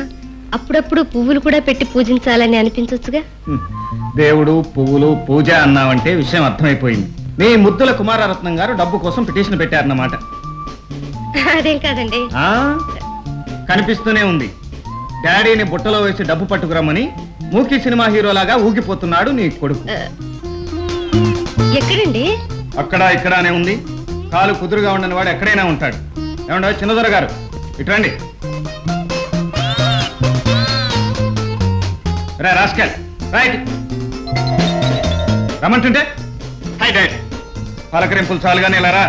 అప్పుడప్పుడు పువ్వులు కూడా పెట్టి పూజించాలని అనిపించొచ్చుగా. దేవుడు, పువ్వులు, పూజ అన్నావంటే విషయం అర్థమైపోయింది. మీ ముద్దుల కుమారరత్నం గారు డబ్బు కోసం పిటిషన్ పెట్టారన్నమాట. అదేం కాదండి. కనిపిస్తూనే ఉంది. డాడీని బుట్టలో వేసి డబ్బు పట్టుకురమ్మని మూకీ సినిమా హీరోలాగా ఊగిపోతున్నాడు నీ కొడుకు. ఎక్కడండి? అక్కడ ఇక్కడనే ఉంది. కాలు కుదురుగా ఉండని వాడు ఎక్కడైనా ఉంటాడు. ఏమండో చిన్నదొర గారు, ఇట్రండి. రా రాస్కెల్, రైట్ రమ్మంటుంటే. హై డాడ్, పలకరింపులు చాలుగానే ఇలా రా.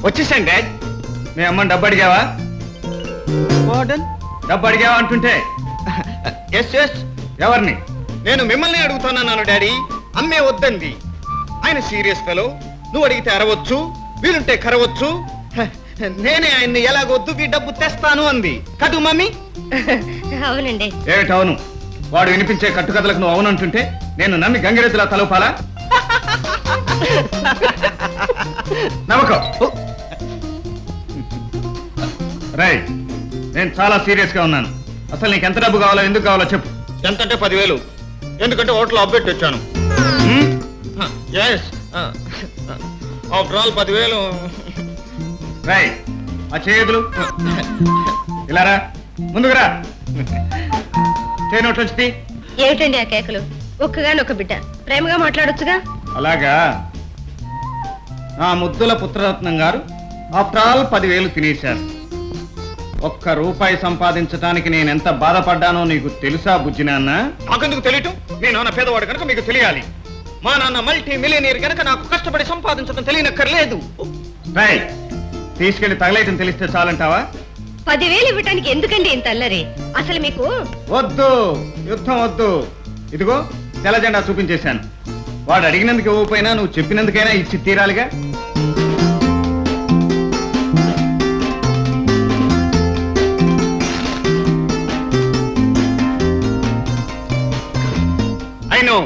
వచ్చేసాను డాడ్. మీ అమ్మని డబ్బు అడిగావా? డబ్బు అడిగావా అంటుంటే. Yes yes. ఎవరిని? నేను మిమ్మల్ని అడుగుతున్నాను డాడీ. అమ్మే వద్దండి. ఆయన సీరియస్ ఫెలో. నువ్వు అడిగితే అరవచ్చు, వీలుంటే కరవచ్చు. నేనే ఆయన్ని ఎలాగొద్దు ఈ డబ్బు తెస్తాను అంది కదు మమ్మీ. అవునండి. ఏమిటవును? వాడు వినిపించే కట్టుకథలకు నువ్వు అవునంటుంటే నేను నమ్మి గంగిరెద్దులా తలపాలా? నమ్మకం. రైట్, నేను చాలా సీరియస్ గా ఉన్నాను. అసలు నీకు ఎంత డబ్బు కావాలో, ఎందుకు కావాలో చెప్పు. ఎంతంటే 10,000. ఎందుకంటే హోటల్ అబ్బెట్టి వచ్చాను. After all 10,000. రాయ్ ఆ చేతులు ఇలారా, ముందుకురా. చేయనోట్లు వచ్చి ఏమిటండి ఆ కేకలు? ఒక్కగానొక్క బిడ్డ, ప్రేమగా మాట్లాడొచ్చుగా. అలాగా? నా ముద్దుల పుత్రరత్నం గారు ఆఫ్టర్ ఆల్ 10,000 తినేశారు. ₹1 సంపాదించడానికి నేనెంత బాధపడ్డానో నీకు తెలుసా బుజ్జి నాన్న? నాకెందుకు తెలియటం? మీ నాన్న పేదవాడు కనుక మీకు తెలియాలి. మా నాన్న మల్టీ మిలియనీర్ కనుక నాకు కష్టపడి సంపాదించడం తెలియనక్కర్లేదు. రాయ్ తీసుకెళ్లి తగలేయటం తెలిస్తే చాలంటావా? 10,000 ఇవ్వటానికి ఎందుకండి ఇంత అల్లరి? అసలు మీకు వద్దు, యుద్ధం వద్దు. ఇదిగో తెల్ల జెండా చూపించేశాను. వాడు అడిగినందుకు ఇవ్వకపోయినా నువ్వు చెప్పినందుకైనా ఇచ్చి తీరాలిగా. I know.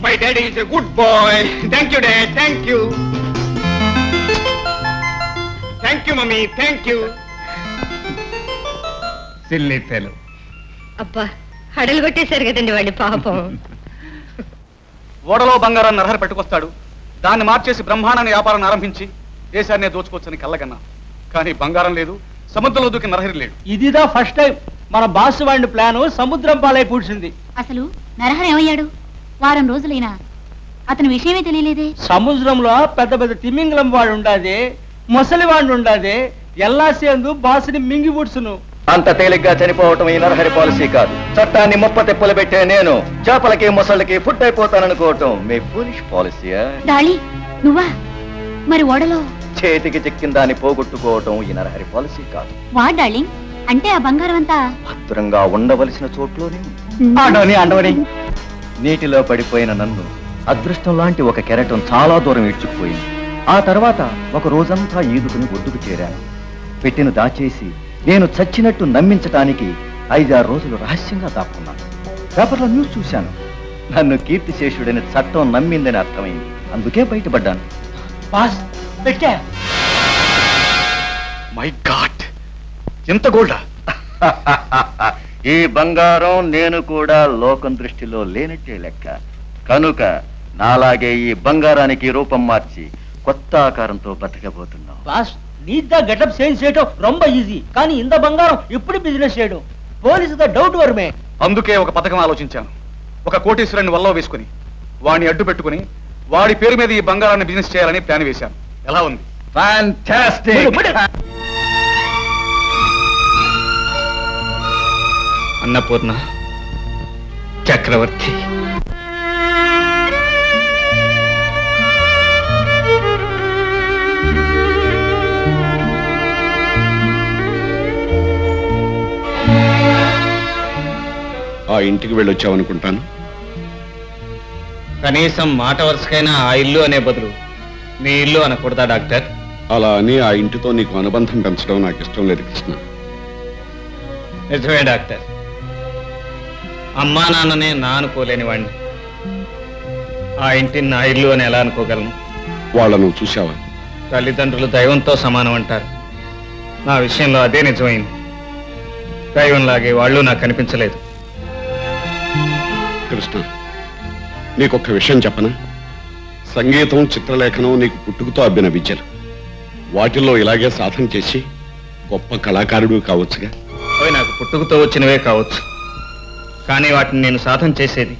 My daddy is a good boy. Thank you, Dad. Thank you. Thank you, Mummy. Thank you. Silly fellow. అబ్బా హడలు కొట్టేశారు కదండి వాడి పాపం. ఓడలో బంగారాన్ని నరహరి పెట్టుకొస్తాడు. దాన్ని మార్చేసి బ్రహ్మాండాన్ని వ్యాపారాన్ని ఆరంభించి దేశాన్నే దోచుకోవచ్చని కళ్ళగన్నా. కానీ బంగారం లేదు, సముద్రంలో దూకి నరహరి లేడు. ఇదిదా ఫస్ట్ టైం మన బాస్ వాడి ప్లాను సముద్రం పాలై పూడ్చింది. అసలు నరహరి ఏమయ్యాడు? వారం రోజులైనా అతని విషయమే తెలియలేదే. సముద్రంలో పెద్ద పెద్ద తిమింగలం వాడు ఉండాది, ముసలి వాడు ఉండాది, ఎల్లా సేందు బాసుని మింగి పుడ్చును. అంత తేలిగ్గా చనిపోవటం ఈ నరహరి పాలసీ కాదు. చట్టాన్ని ముప్పతిప్పలు పెట్టే నేను చేపలకి ముసళ్ళకి ఫుడ్ అయిపోతాననుకోవటం మీ ఫూలిష్ పాలసీయా? డాళీ నువ్వా? మరి ఓడలో చేతికి చిక్కిన దాన్ని పోగొట్టుకోవటం ఈ నరహరి పాలసీ కాదు. వా డార్లింగ్, అంటే ఆ బంగారం అంతా భద్రంగా ఉండవలసిన చోట్లోనే అండవని నీటిలో పడిపోయిన నన్ను అదృష్టం లాంటి ఒక కెరటం చాలా దూరం ఈడ్చుకుపోయింది. ఆ తర్వాత ఒక రోజంతా ఈదుకుని ఒడ్డుకు చేరాను. పెట్టిన దాచేసి నేను చచ్చినట్టు నమ్మించటానికి 5-6 రోజులు రహస్యంగా దాక్కున్నాను. పేపర్లో న్యూస్ చూశాను. నన్ను కీర్తిశేషుడని చట్టం నమ్మిందని అర్థమైంది. అందుకే బయటపడ్డాను. బాస్ పెట్టా. మై గాడ్, ఎంత గోల్డా! ఈ బంగారం నేను కూడా లోకం దృష్టిలో లేనట్టే లెక్క. కనుక నాలాగే ఈ బంగారానికి రూపం మార్చి కొత్త ఆకారంతో బతకబోతున్నాం. బాస్ నీదా గెటప్ చేంజ్ చేయడం రొంబ ఈజీ, కానీ ఇంత బంగారం ఇప్పుడు బిజినెస్ చేయడం పోలీసు డౌట్ వర్మే. అందుకే ఒక పథకం ఆలోచించాను. ఒక కోటీశ్వరుని వల్ల వేసుకుని వాడిని అడ్డు పెట్టుకుని వాడి పేరు మీద ఈ బంగారాన్ని బిజినెస్ చేయాలని ప్లాన్ వేశాను. ఎలా ఉంది? ఫ్యాంటాస్టిక్. అన్నపూర్ణ, చక్రవర్తి, ఆ ఇంటికి వెళ్ళొచ్చావనుకుంటాను. కనీసం మాట వరుసకైనా ఆ ఇల్లు అనే బదులు మీ ఇల్లు అనకూడదా డాక్టర్? అలా అని ఆ ఇంటితో నీకు అనుబంధం పెంచడం నాకు ఇష్టం లేదు కృష్ణ. నిజమే డాక్టర్, అమ్మా నాన్ననే నా అనుకోలేని వాడిని ఆ ఇంటిని నా ఇల్లు అని ఎలా అనుకోగలను? వాళ్ళ నువ్వు చూసావా? తల్లిదండ్రులు దైవంతో సమానం అంటారు. నా విషయంలో అదే నిజమైంది. దైవంలాగే వాళ్ళు నాకు కనిపించలేదు. కృష్ణ, నీకొక్క విషయం చెప్పనా? సంగీతం, చిత్రలేఖనం నీకు పుట్టుకతో అబ్బిన విద్యలు. వాటిల్లో ఇలాగే సాధన చేసి గొప్ప కళాకారుడు కావచ్చుగా. అవి నాకు పుట్టుకతో వచ్చినవే కావచ్చు, కానీ వాటిని నేను సాధన చేసేది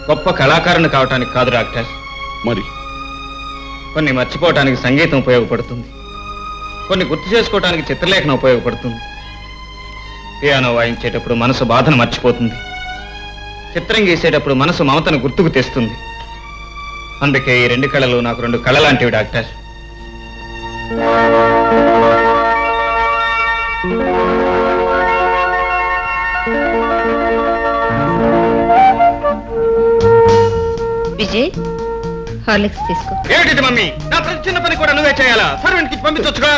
గొప్ప కళాకారుని కావటానికి కాదు డాక్టర్. మరి కొన్ని మర్చిపోవటానికి సంగీతం ఉపయోగపడుతుంది, కొన్ని గుర్తు చేసుకోవటానికి చిత్రలేఖనం ఉపయోగపడుతుంది. పియానో వాయించేటప్పుడు మనసు బాధను మర్చిపోతుంది, చిత్రం గీసేటప్పుడు మనసు మమతను గుర్తుకు తెస్తుంది. అందుకే ఈ 2 కళలు నాకు 2 కళ లాంటివి డాక్టర్. విజయ్, హార్లిక్స్ తీసుకో. ఏమిటి మమ్మీ, నా ప్రతి చిన్న పని కూడా నువ్వే చేయాలా? సర్వెంట్ కి పంపించొచ్చుగా.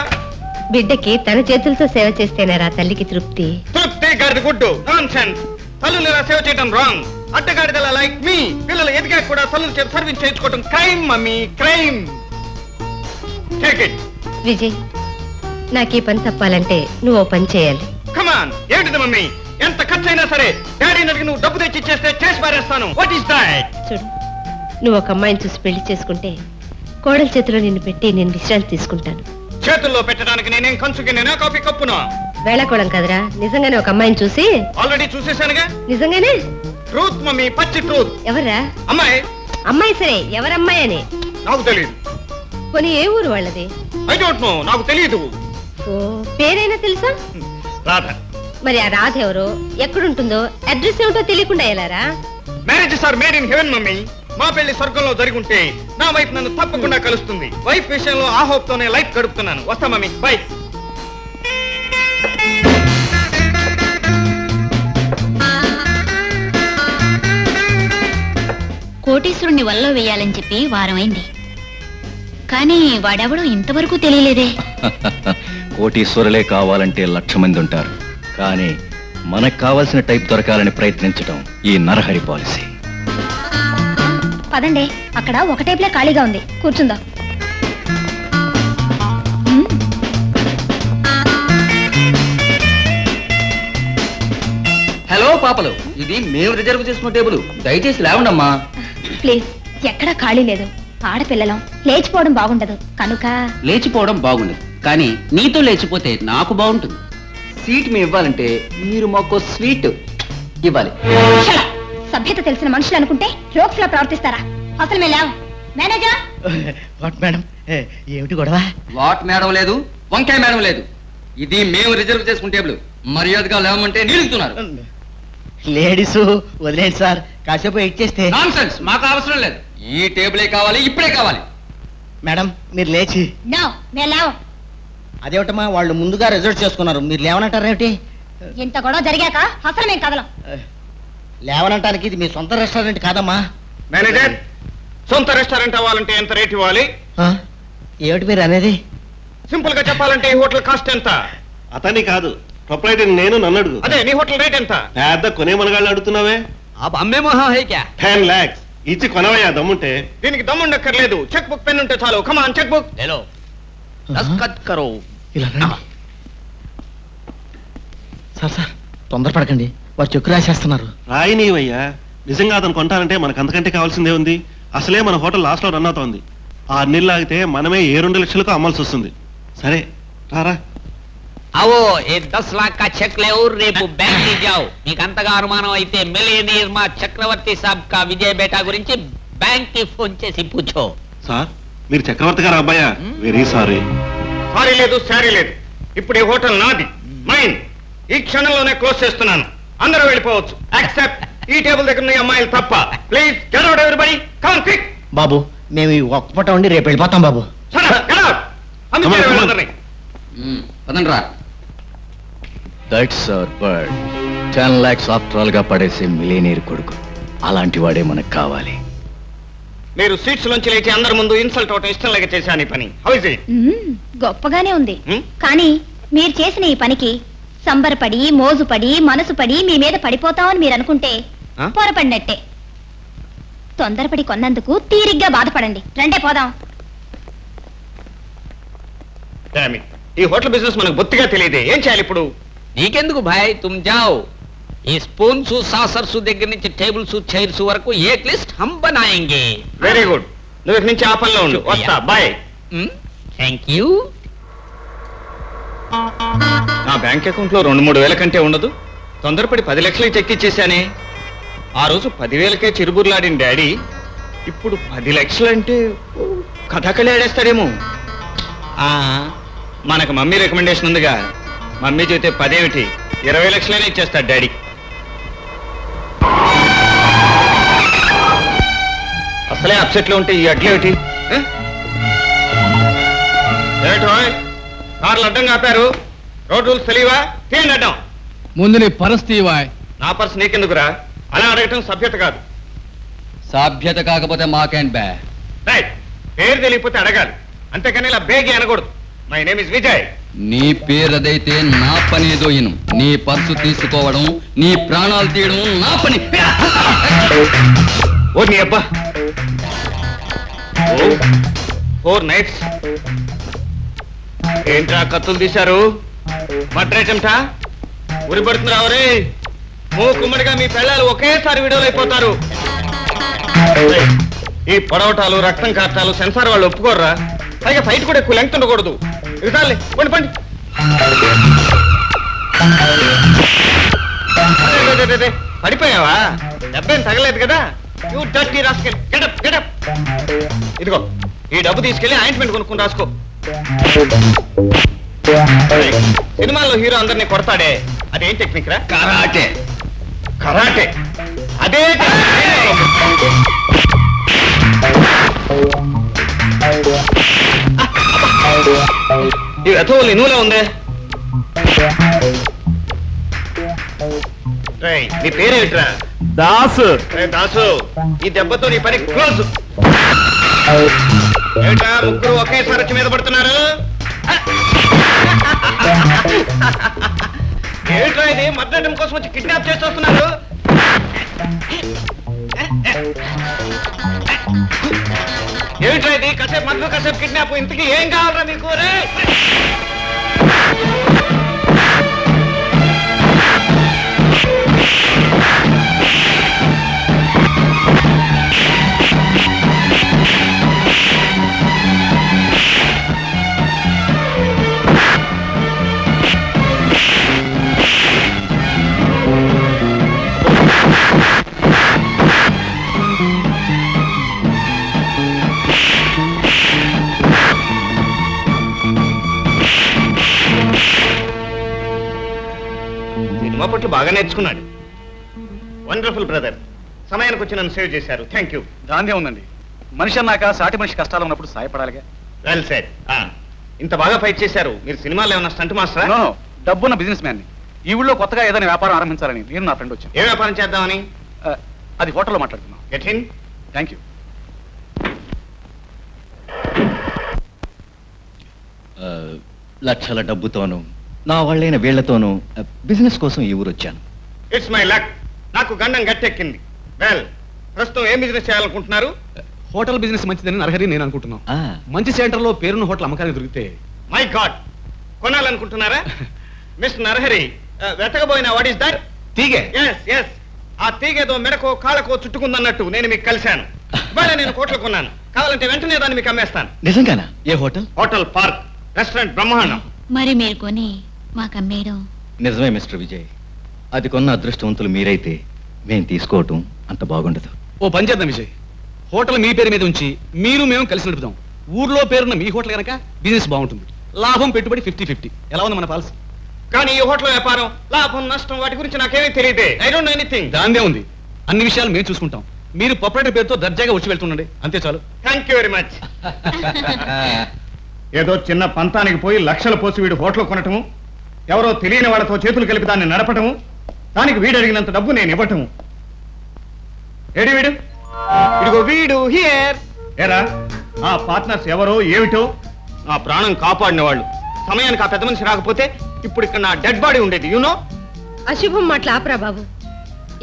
బిడ్డకి తన చేతులతో సేవ చేస్తేనేరా తల్లికి తృప్తి. తృప్తి గారిది గుడ్డు, నాన్ సెన్స్. తల్లులు ఇలా సేవ చేయడం రాంగ్. అడ్డగాడిదలా లైక్ మీ పిల్లలు ఎదిగా కూడా తల్లులు చేత సర్వీస్ చేయించుకోవడం crime mummy, crime. Take it. Vijay, నాకు ఈ పని తప్పాలంటే నువ్వు ఓ పని చేయాలి. కమాన్. ఏమిటిది మమ్మీ? ఎంత ఖర్చు అయినా సరే డాడీని అడిగి నువ్వు డబ్బు తెచ్చి ఇచ్చేస్తే చేసి పారేస్తాను. What is that? చూడు, నువ్వు ఒక అమ్మాయిని చూసి పెళ్లి చేసుకుంటే కోడల చేతిలో నిన్ను పెట్టి నేను విశ్రాంతి తీసుకుంటాను. చేతుల్లో పెట్టడానికి నేనేం కంచుకి నేనా కాఫీ కప్పునా? వేళకోళం కదరా, నిజంగానే ఒక అమ్మాయిని చూసి. ఆల్రెడీ చూసేశానుగా. నిజంగానే? ట్రూత్ మమ్మీ, పచ్చి ట్రూత్. ఎవరా అమ్మాయి? అమ్మాయి సరే, ఎవరమ్మాయి అని నాకు తెలియదు. పోనీ ఏ ఊరు వాళ్ళది? ఐ డోంట్ నో, నాకు తెలియదు. ఓ, పేరైనా తెలుసా? రాధ. మరి ఆ రాధ ఎవరో, ఎక్కడుంటుందో, అడ్రస్ ఏమిటో తెలియకుండా ఎలారా? Marriages are made in heaven mummy. మా పెళ్లి స్వర్గంలో జరుగుంటే నా వైఫ్ నన్ను తప్పకుండా కలుస్తుంది. వైఫ్ విషయంలో ఆ హోప్ తోనే లైఫ్ గడుపుతున్నాను. వస్తా మమ్మీ, బై. కోటీశ్వరుణ్ణి వల్ల వేయాలని చెప్పి వారమైంది, కానీ వాడెవడో ఇంతవరకు తెలియలేదే. కోటీశ్వరులే కావాలంటే 1,00,000 మంది ఉంటారు, కానీ మనకు కావాల్సిన టైప్ దొరకాలని ప్రయత్నించడం ఈ నరహరి పాలసీ. పదండి, అక్కడ ఒక టైప్లే ఖాళీగా ఉంది, కూర్చుందాం. హలో పాపలు, ఇది మేము రిజర్వ్ చేసుకున్న టేబుల్, దయచేసి లేవండమ్మా. ప్లీజ్, ఎక్కడా ఖాళీ లేదు. ఆడపిల్లలం, లేచిపోవడం బాగుండదు కనుక. లేచిపోవడం బాగుండదు, కానీ నీతో లేచిపోతే నాకు బాగుంటుంది. సీట్ మేము ఇవ్వాలంటే మీరు మాకు స్వీట్ ఇవ్వాలి. సభ్యత తెలిసిన మనుషులు అనుకుంటే రోక్స్లా ప్రవర్తిస్తారా? అసలు మేము మేనేజర్. వాట్ మేడం, ఏమిటి గొడవ? వాట్ మేడం లేదు, వంకాయ మేడం లేదు. ఇది మేము రిజర్వ్ చేసుకున్న టేబుల్, మర్యాదగా లేవమంటే నిలుగుతున్నారు. లేడీస్ వదిలేండి సార్, కాసేపు వెయిట్ చేస్తే. నాన్సెన్స్, మాకు అవసరం లేదు. ఈ టేబులే కావాలి, ఇప్పుడే కావాలి. మేడం మీరు లేచి. అదేమిటమ్మా, వాళ్ళు ముందుగా రిజర్వ్ చేసుకున్నారు, మీరు లేవనంటారేమిటి? ఇంత గొడవ జరిగాక అసలు మేము కదలం. లేవనంటానికి ఇది మీ సొంత రెస్టారెంట్ కాదమ్మా. మేనేజర్, సొంత రెస్టారెంట్ అవ్వాలంటే ఎంత రేట్ ఇవ్వాలి? ఏమిటి మీరు అనేది? సింపుల్ గా చెప్పాలంటే ఈ హోటల్ కాస్ట్ ఎంత? అతని కాదు, ప్రొపరైటర్ నేను, నన్ను అడుగు. అదే, నీ హోటల్ రేట్ ఎంత? పెద్ద కొనే మనగాళ్ళు అడుగుతున్నావే. అమ్మే మొహా హై క్యా? 10 lakhs ఇచ్చి కొనవయ్యా దమ్ముంటే. దీనికి దమ్ముండక్కర్లేదు, చెక్ బుక్ పెన్ ఉంటే చాలు. కమాన్, చెక్ బుక్. హలో, దస్కత్ కరో. ఇలా రండి. సార్ సార్, తొందరపడకండి, వారు చెక్కు రాసేస్తున్నారు. రాయినీవయ్యా, నిజంగా అతను కొంటానంటే మనకు అంతకంటే కావాల్సిందే ఉంది. అసలే మన హోటల్ లాస్ట్ లో రన్ అవుతోంది. 6 నెలలు ఆగితే మనమే 2 లక్షలకు అమ్మాల్సి వస్తుంది. సరే రారా. అవో, ఏ 10 लाख का చెక్ లేవు, రేపు బ్యాంక్ కి జావు. మీకు అంతగా అనుమానం అయితే మిలియనీర్ మా చక్రవర్తి సాబ్ కా విజయ్ బేటా గురించి బ్యాంక్ కి ఫోన్ చేసి పూछो. సార్, మీరు చక్రవర్తి గారు అబ్బాయా? Very sorry. సారీ లేదు, సారీ లేదు. ఇప్పుడు ఈ హోటల్ నాది, మైన్. ఈ క్షణంలోనే క్లోజ్ చేస్తున్నాను. అందరూ వెళ్ళిపోవచ్చు, ఎక్సెప్ట్ ఈ టేబుల్ దగ్గర ఉన్న అమ్మాయిలు తప్ప. Please get out everybody, come quick. బాబు, మేము ఈ ఒక్క పూట ఉండి రేపు వెళ్ళిపోతాం బాబు. పదండి రా. That's our bird. 10 lakhs after all గా పడేసే మిలియనీర్ కొడుకు. అలాంటి వాడే మనకు కావాలి. మీరు సీట్స్ లోంచి లేచి అందరి ముందు ఇన్సల్ట్ అవటం ఇష్టం లేక చేశాను ఈ పని. How is it? గొప్పగానే ఉంది, కానీ మీరు చేసిన ఈ పనికి సంబరపడి, మోజుపడి, మనసు పడి మీ మీద పడిపోతామని మీరు అనుకుంటే పొరపడినట్టే. తొందరపడి కొన్నందుకు తీరిగ్గా బాధపడండి. రండే పోదాం. ఈ హోటల్ బిజినెస్ మనకు బొత్తిగా తెలియదే, ఏం చేయాలి ఇప్పుడు? నీకెందుకు భాయ్, తుమ్ జాओ. ఈ స్పూన్స్, సాసర్స్ దగ్గర నుంచి టేబుల్స్, చైర్స్ వరకు ఏక్ లిస్ట్ హమ్ బనాయేంగే. వెరీ గుడ్, నువ్వు ఇక్కడి నుంచి ఆ పనిలో ఉండు. వస్తా, బాయ్. Thank you. నా బ్యాంక్ అకౌంట్ లో 2-3 వేల కంటే ఉండదు. తొందరపడి 10 లక్షలకి చెక్ ఇచ్చేసానే. ఆ రోజు 10,000కే చిరుబుర్లాడిన డాడీ ఇప్పుడు 10 లక్షలంటే కథాకళి ఆడేస్తాడేమో. మనకు మమ్మీ రికమెండేషన్ ఉందిగా. మమ్మీ చెబితే 10 ఏమిటి, 20 లక్షలైనా ఇచ్చేస్తాడు డాడీ. అసలే అప్సెట్ లో ఉంటే ఈ అడ్లేమిటి? కార్లు అడ్డం కాపారు, రోడ్ రూల్స్ తెలియవా? తీయండి అడ్డం. ముందు నీ పర్స్ తీవా. నా పర్స్ నీకెందుకురా? అలా అడగటం సభ్యత కాదు. సభ్యత కాకపోతే మాకేంటి బే? రైట్, పేరు తెలియకపోతే అడగాలి, అంతేకాని ఇలా బేగి అనకూడదు. My name is Vijay. నీ పేరదైతే నా పని ఏదో ఇను. నీ పర్సు తీసుకోవడం, నీ ప్రాణాలు తీయడం నా పని. ఓ నీ అబ్బా, 4 nights. ఏంట్రా కత్తులు తీశారు? మడ్రేటంటా ఉరి పడుతున్నారా? రే మూకుమ్మడిగా మీ పిల్లలు ఒకేసారి వీడియోలు అయిపోతారు. ఈ పొడవటాలు రక్తం కార్టాలు సెన్సార్ వాళ్ళు ఒప్పుకోర్రా. పైగా ఫైట్ కూడా ఎక్కువ లెంగ్త్ ఉండకూడదు. ఇది చాలే, పండి పండి. పడిపోయావా? డబ్బేం తగలేదు కదా? You dirty rascal, get up get up. ఇదిగో ఈ డబ్బు తీసుకెళ్లి ఆయింట్మెంట్ కొనుక్కుని రాసుకో. సినిమాల్లో హీరో అందరినీ కొడతాడే, అదేం టెక్నిక్ రా? కరాటే. కరాటే అదే ఈ రథోలి నూనె ఉందే. నీ పేరేట్రా? దాసు. దాసు, ఈ దెబ్బతో నీ పని క్లోజ్. ఏటా ముగ్గురు ఒకేసారి వచ్చి మీద పడుతున్నారు? ఏట్రా ఇది? మద్దడం కోసం వచ్చి కిడ్నాప్ చేసి వస్తున్నారు. ఏమిట్రా ఇది? కాసేపు మద్దు కాసేపు కిడ్నాప్. ఇంతకీ ఏం కావాలరా మీకు? సినిమా పట్ల బాగా నేర్చుకున్నాడు. Wonderful brother. సమయానికి వచ్చి నన్ను సేవ్ చేశారు. Thank you. దాందే ఉందండి. మనిషి అన్నాక సాటి మనిషి కష్టాలు ఉన్నప్పుడు సాయపడాలిగా. Well said. ఇంత బాగా ఫైట్ చేశారు. మీరు సినిమాలో ఏమన్నా స్టంట్ మాస్టరా? డబ్బున్న బిజినెస్ మ్యాన్ని. ఈ ఊళ్ళో కొత్తగా ఏదైనా వ్యాపారం ఆరంభించాలని నేను నా ఫ్రెండ్ వచ్చాను. ఏ వ్యాపారం చేద్దామని? అది హోటల్లో మాట్లాడుతున్నాం. Get in. Thank you. లక్షల డబ్బుతోనూ నా వాళ్ళైన వీళ్లతోనూ బిజినెస్ కోసం ఈ ఊరు వచ్చాను. It's my luck. నాకు గండం గట్టెక్కింది. వెల్, ప్రస్తుతం ఏం బిజినెస్ చేయాలనుకుంటున్నారు? హోటల్ బిజినెస్ మంచిదని నరహరి నేను అనుకుంటున్నాను. మంచి సెంటర్ లో పేరున్న హోటల్ అమ్మకానికి దొరికితే. మై గాడ్, కొనాలనుకుంటున్నారా? మిస్టర్ నరహరి, వెతకబోయిన వాట్ ఈస్ దట్? తీగే. ఎస్ ఎస్, ఆ తీగేదో మెడకో కాళ్ళకో చుట్టుకుందన్నట్టు నేను మీకు కలిశాను. ఇవాళ నేను కోట్లు కొన్నాను. కావాలంటే వెంటనే దాన్ని మీకు అమ్మేస్తాను. నిజంగానా? ఏ హోటల్? హోటల్ పార్క్ రెస్టారెంట్ బ్రహ్మాండం. మరి మీరు కొని మాకు అమ్మేయడం? నిజమే మిస్టర్ విజయ్. అది కొన్న అదృష్టవంతులు మీరైతే మేం తీసుకోవటం అంత బాగుండదు. ఓ పని చేద్దాం విజయ్, హోటల్ మీ పేరు మీద ఉంచి మీరు మేము కలిసి నడుపుదాం. ఊర్లో పేరున్న మీ హోటల్ కనుక బిజినెస్ బాగుంటుంది. లాభం పెట్టుబడి 50-50. ఎలా ఉంది మన పాలసీ? కానీ ఈ హోటల్ వ్యాపారం లాభం నష్టం వాటి గురించి నాకేమీ తెలియదే. I don't know anything. దాందే ఉంది. అన్ని విషయాలు మేము చూసుకుంటాం. మీరు ప్రొపరేటర్ పేరుతో దర్జాగా వచ్చి వెళ్తుండండి, అంతే చాలు. Thank you very much. ఏదో చిన్న పంతానికి పోయి లక్షలు పోసి వీడు హోటల్ కొనటము, ఎవరో తెలియని వాళ్ళతో చేతులు కలిపి దాన్ని నడపటము, దానికి వీడు అడిగినంత డబ్బు నేను ఇవ్వటము. ఏడి వీడు? ఇదిగో వీడు హియర్. ఏరా, ఆ పార్ట్నర్స్ ఎవరో ఏమిటో? నా ప్రాణం కాపాడిన వాళ్ళు. సమయానికి ఆ పెద్ద మనిషి రాకపోతే ఇప్పుడు ఇక్కడ నా డెడ్ బాడీ ఉండేది. యూనో. అశుభం మాటలు ఆపరా బాబు.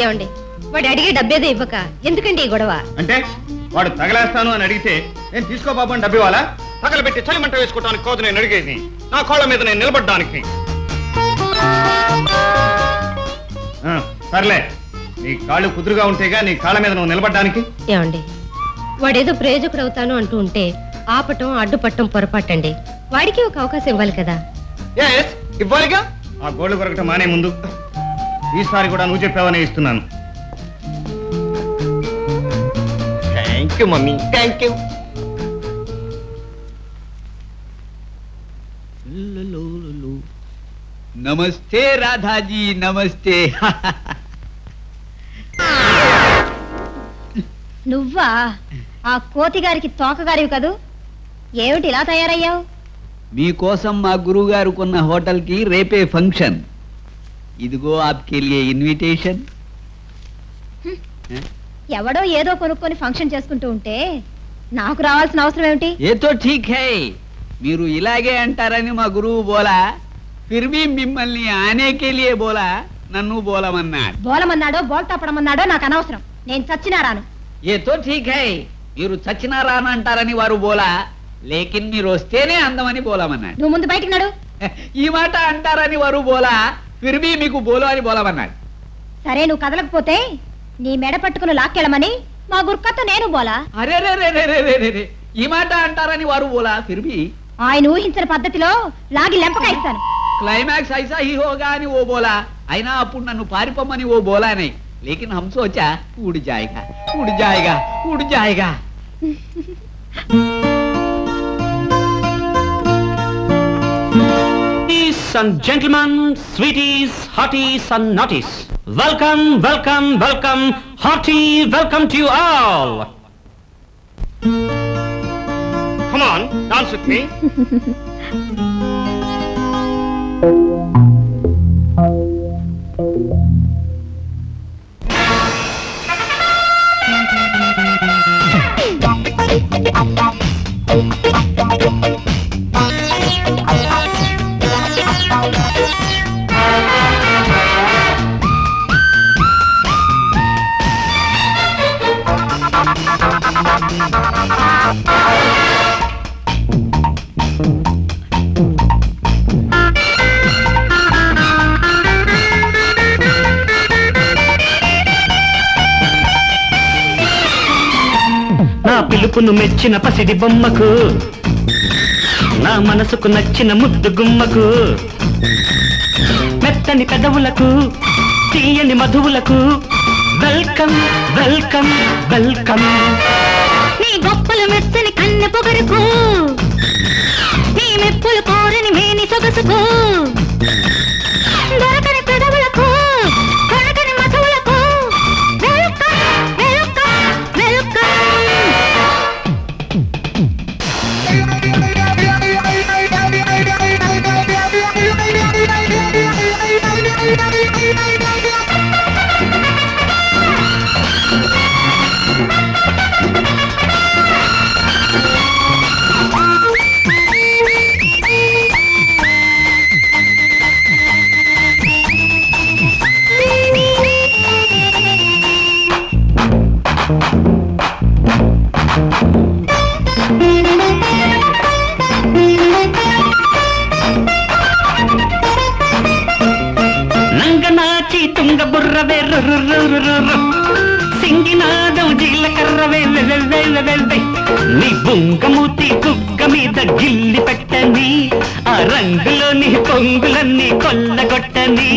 ఏమండి, వాడు అడిగే డబ్బేదో ఇవ్వక ఎందుకండి ఈ గొడవ? అంటే వాడు తగలేస్తాను అని అడిగితే నేను తీసుకో బాబు అని డబ్బు ఇవ్వాలా? తగలబెట్టి చలిమంట వేసుకోవడానికి కాదు నేను అడిగేది, నా కాళ్ళ మీద నేను నిలబడ్డానికి. సర్లే, నీ కాళ్ళు కుదురుగా ఉంటేగా నీ కాళ్ళ మీద నువ్వు నిలబడ్డానికి. ఏమండి, వాడేదో ప్రయోజకుడు అవుతాను అంటూ ఉంటే ఆపటం అడ్డుపట్టం పొరపాటండి. వాడికి ఒక అవకాశం ఇవ్వాలి కదా. ఇవ్వాలిగా. ఆ గోళ్ళు కొరకటం మానే ముందు. ఈసారి కూడా నువ్వు చెప్పావనే ఇస్తున్నాను. Thank you mummy, thank you. నమస్తే రాధాజీ, నమస్తే. నువ్వా? ఆ కోతి గారికి తోకగారివి కదూ, ఏమిటి ఇలా తయారయ్యావు? మీకోసం మా గురువు గారు కొన్న హోటల్కి రేపే ఫంక్షన్. ఇదిగో ఆప్కే లియే ఇన్విటేషన్. ఎవడో ఏదో కొనుక్కొని ఫంక్షన్ చేసుకుంటూ ఉంటే నాకు రావాల్సిన అవసరం ఏమిటి? ఏతో ఠీక్ హై, మీరు ఇలాగే అంటారని మా గురువు బోలా, ఫిర్ భీ మిమ్మల్ని ఆనేకే లియే బోలా, నన్ను బోలమన్నాడు. బోలమన్నాడో బోల్తా పడమన్నాడో నాకు అనవసరం, నేను చచ్చినా రాను. ఏతో ఠీక్ హై, మీరు చచ్చినా రానంటారని వారు బోలా, లేకిన్ మీరు వస్తేనే అందమని బోలమన్నాడు. నువ్వు ముందు బయటికి నడు. ఈ మాట అంటారని వారు బోలా, ఫిర్ భీ మీకు బోలో అని బోలమన్నాడు. సరే, నువ్వు కదలకపోతే నీ మెడ పట్టుకుని లాక్కెళ్ళమని మా గుర్కతో నేను బోలా. అరే రే రే రే రే రే రే ఈ మాట అంటారని వారు బోలా ఫిర్బి ఆయన ఊహించిన పద్ధతిలో లాగి లెంపకాయిస్తాను. క్లైమాక్స్ ఐసా హీ హోగా అని ఓ బోలా, అయినా అప్పుడు నన్ను పారిపోమని ఓ బోలా అని. లేకిన్ హమ్ సోచా ఉడ్ జాయేగా ఉడ్ జాయేగా ఉడ్ జాయేగా. Ladies and gentlemen, sweeties, hotties and naughties, welcome, welcome, welcome, hearty welcome to you all. Come on, dance with me. నా పిలుపును మెచ్చిన పసిడి బొమ్మకు, నా మనసుకు నచ్చిన ముద్దు గుమ్మకు, మెత్తని పెదవులకు, తీయని మధువులకు వెల్కమ్ వెల్కమ్ వెల్కమ్. నీ గొప్పలు మెచ్చని కన్నె పొగరుకు, నీ మెప్పులు కోరని మేని సొగసుకు, దొరకని పెదవులకు, కొనకని మధువులకు వెల్కమ్ వెల్కమ్ వెల్కమ్. నంగనాచి తుంగ బుర్రవే సింగినాదం జీలకర్రవే వెల్వెల్వెల్వెల్వె. నీ బుంగమూతి కుక్క మీద గిల్లి పెట్టని, ఆ రంగులోని పొంగులన్నీ కొల్లగొట్టని.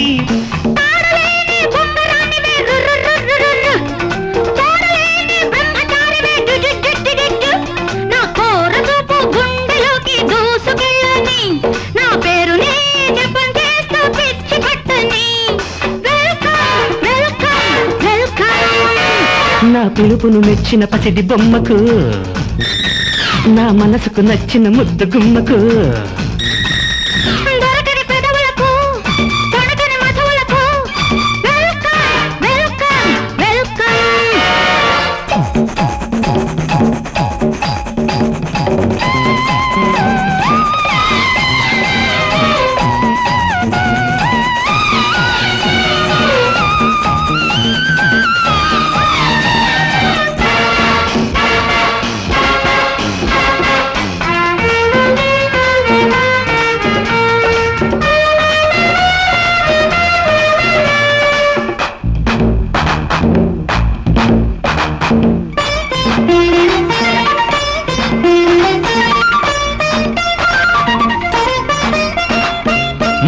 నా కోరసూపు గుండెలోకి దూసుకెళ్ళని, నా పేరుని జపం చేస్తూ పిచ్చి పట్టని. Welcome welcome welcome. నా పిలుపును మెచ్చిన పసిడి బొమ్మకు, నా మనసుకు నచ్చిన ముద్దు గుమ్మకు, దొరకని పెదవులకు, కొనకని మధువులకు వెల్కమ్ వెల్కమ్ వెల్కమ్.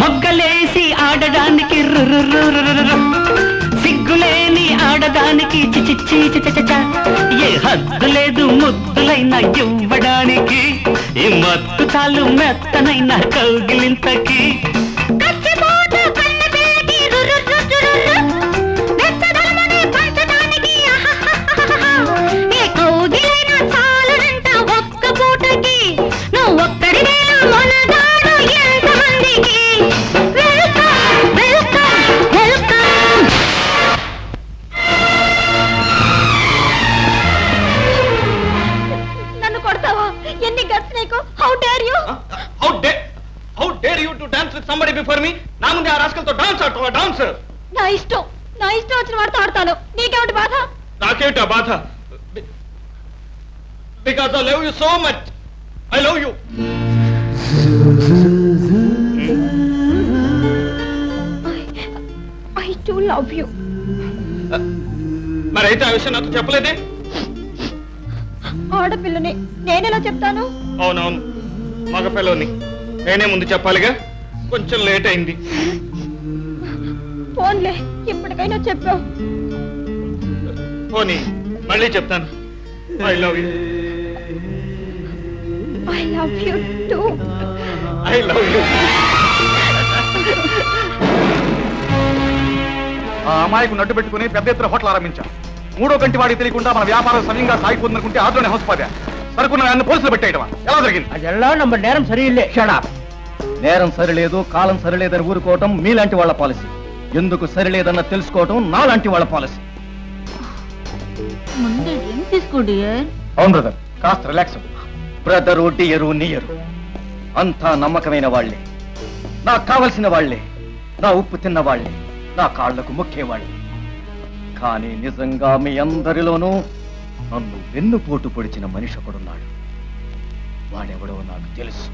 మొగ్గలేసి ఆడడానికి రురురురురురు, సిగ్గులేని ఆడదానికి చిచిచ్చి చిచచచ. ఏ హద్దు లేదు ముద్దులైన ఇవ్వడానికి, ఈ మత్తు చాలు మెత్తనైన కౌగిలింతకి. కచ్చిపోతూ కన్న పిల్లకి రుర్రుర్రుర్రుర్రు, వెచ్చదనమని పంచడానికి అహహహహహ. ఏ కౌగిలైనా చాలునంట ఒక్క పూటకి, నువ్వు ఒక్కడివేనా మొనగాడు ఎంతమందికి. Welcome welcome welcome. నన్ను కొడతావా? ఎన్ని గట్స్ నీకు? How dare you? How dare you to dance with somebody before me? నా ముందే ఆ రాస్కల్తో డాన్స్ ఆడతావా? డాన్స్ నా ఇష్టం వచ్చిన వాడితో ఆడతాను. నీకేమిటి బాధ? నాకేమిటా బాధ? Because I love you so much. I love you. I do love you. మరైతే ఆ విషయం నాతో చెప్పలేదే? ఆడపిల్లని నేనెలా చెప్తాను? అవునవును, మగపిల్లని నేనే ముందు చెప్పాలిగా. కొంచెం లేట్ అయింది. ఫోన్లే, ఇప్పటికైనా చెప్పావు. పోనీ మళ్ళీ చెప్తాను. I love you. I love you two. I love you. ఆ అమ్మాయికు నడ్డు పెట్టుకుని పెద్ద ఎత్తున హోటల్ ఆరంభించాం. 3వ గంటి వాడికి తెలియకుండా మన వ్యాపారం సమయంగా సాగిపోతుందనుకుంటే ఆద్లోనే హౌస్పాదా సరుకున్న అన్ని పోలీసులు పెట్టేయటమా? ఎలా జరిగింది? అదెల్లా నమ్మ నేరం సరియిల్లే. షడాప్. నేరం సరిలేదు, కాలం సరిలేదని ఊరుకోవటం మీలాంటి వాళ్ళ పాలసీ. ఎందుకు సరిలేదన్న తెలుసుకోవటం నాలాంటి వాళ్ళ పాలసీ. ముందే డ్రింక్ తీసుకోండి. అవును బ్రదర్, కాస్త రిలాక్స్. బ్రదరు, డియరు, నియరు అంతా నమ్మకమైన వాళ్లే, నాకు కావలసిన వాళ్లే, నా ఉప్పు తిన్న వాళ్లే, నా కాళ్లకు మొక్కేవాళ్లే. కానీ నిజంగా మీ అందరిలోనూ నన్ను వెన్నుపోటు పొడిచిన మనిషి ఒకడున్నాడు. వాడెవడో నాకు తెలుసు.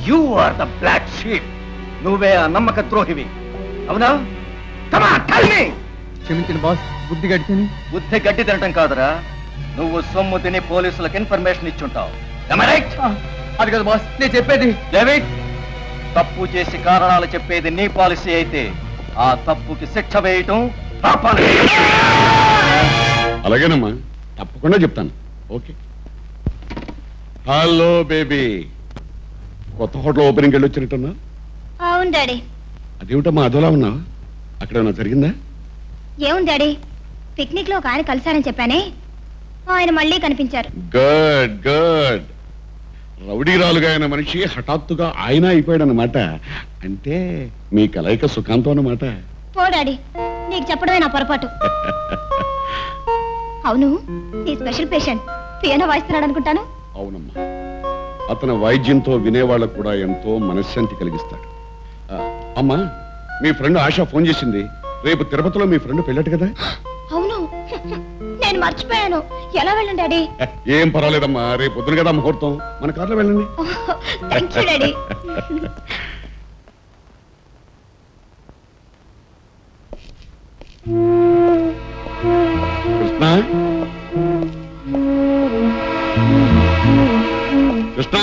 You are the black sheep. నువ్వే ఆ నమ్మక ద్రోహివి, అవునా? క్షమించిన బాస్, బుద్ధి గడిచింది. బుద్ధి గడ్డి తినటం కాదురా, నువ్వు సొమ్ము తిని పోలీసులకు ఇన్ఫర్మేషన్ ఇచ్చుంటావు. అది కదా బాస్ నేను చెప్పేది. డేవిడ్, తప్పు చేసి కారణాలు చెప్పేది నీ పాలసీ అయితే ఆ తప్పుకి శిక్ష వేయటం నా పాలసీ. అలాగేనమ్మా, తప్పకుండా చెప్తాను. ఓకే. హలో బేబీ, కొత్త హోటల్ ఓపెనింగ్ వెళ్ళి వచ్చినట్టున్నా? అవును డాడీ. అదేమిటమ్మా అదోలా ఉన్నావు? అక్కడ ఏమన్నా జరిగిందా? ఏముంది డాడీ, పిక్నిక్ లో ఒక ఆయన కలిశారని చెప్పానే, ఆయన మళ్ళీ కనిపించారు. Good good. రౌడీరాలుగా అయిన మనిషి హఠాత్తుగా ఆయన అయిపోయాడనమాట. అంటే మీ కలయిక సుఖాంతం అన్నమాట. పో డాడీ, నీకు చెప్పడమే నా పొరపాటు. అవును, నీ స్పెషల్ పేషెంట్ పియానో వాయిస్తున్నాడు అనుకుంటాను. అవునమ్మా, అతని వాయిద్యంతో వినేవాళ్ళకు కూడా ఎంతో మనశ్శాంతి కలిగిస్తాడు. అమ్మా, మీ ఫ్రెండ్ ఆశ ఫోన్ చేసింది. రేపు తిరుపతిలో మీ ఫ్రెండ్ పెళ్ళట కదా? అవును, నేను మర్చిపోయాను. ఎలా వెళ్ళండి డాడీ? ఏం పర్వాలేదమ్మా, రేపు పొద్దున కదా ముహూర్తం, మన కార్లో వెళ్ళండి. Thank you daddy. Krishna, Krishna,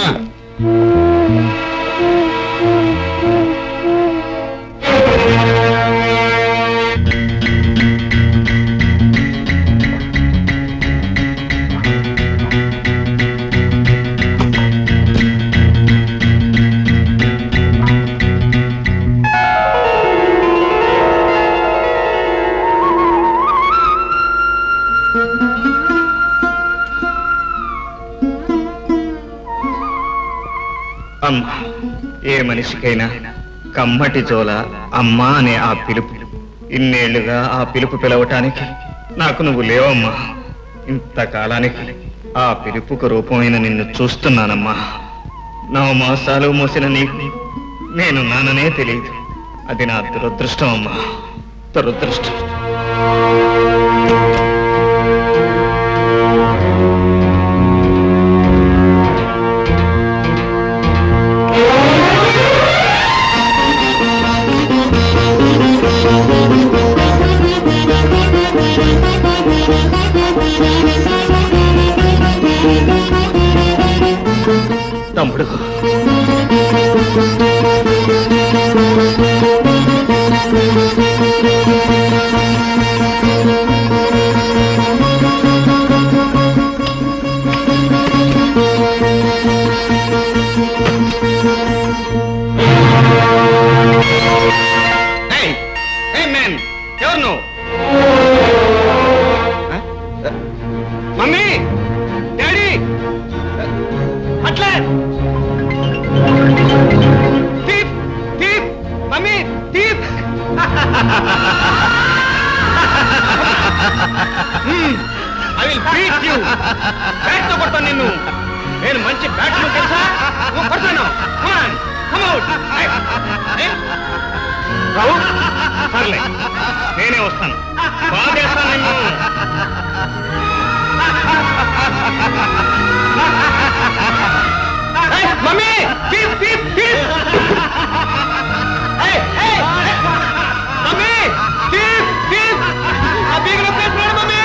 అమ్మా, ఏ మనిషికైనా కమ్మటి జోల అమ్మా అనే ఆ పిలుపు. ఇన్నేళ్లుగా ఆ పిలుపు పిలవటానికి నాకు నువ్వు లేవమ్మా. ఇంతకాలానికి ఆ పిలుపుకు రూపమైన నిన్ను చూస్తున్నానమ్మా. 9 మాసాలు మోసిన నీకు నేను నాన్ననే తెలియదు. అది నా దురదృష్టం అమ్మా, దురదృష్టం. తమ్ముడు, ఎవరు నువ్వు? మమ్మీ, డాడీ, అట్లే తీప్ తీప్, మమ్మీ తీప్. I will beat you. Bat తో కొడతాను నిన్ను. నేను మంచి బ్యాట్స్మెన్ తెలుసా? నువ్వు కొడతాను. Come on, come out. రావు, సర్లే నేనే వస్తాను. బాగేస్తాను నిన్ను. మమ్మీ తీప్ తీప్ తీప్. మమ్మీ తీప్ తీప్. ఆ బీగలో పేరు మమ్మీ.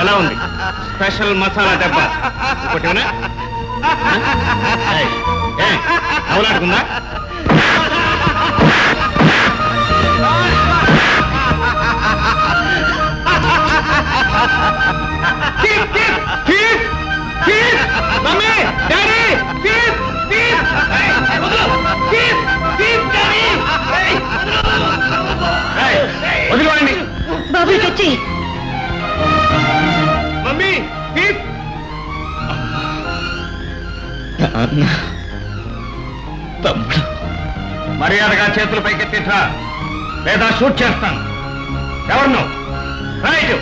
ఎలా ఉంది స్పెషల్ మసాలా దెబ్బ ఒకటినా అవలాడుకుందా మమ్మీ డాడీ వదిలివ్వండి బాబు తెచ్చి మమ్మీ తమ్ముడు మర్యాదగా చేతులు పైకెత్తిట్రా లేదా షూట్ చేస్తాను ఎవరు నువ్వు రైట్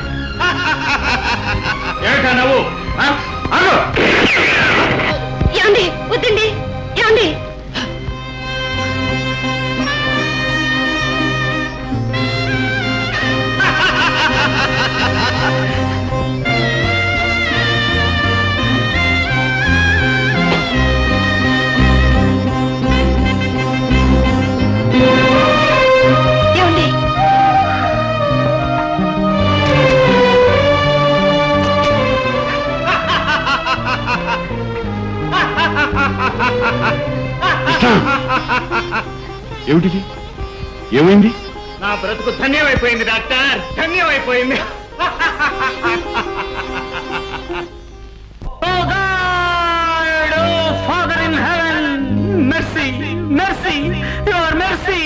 ఏటా నువ్వు ఏమండి వద్దండి ఏమండి ఏమిటిది ఏమైంది నా బ్రతుకు ధన్యమైపోయింది doctor ధన్యమైపోయింది Father in heaven, mercy, mercy, your mercy.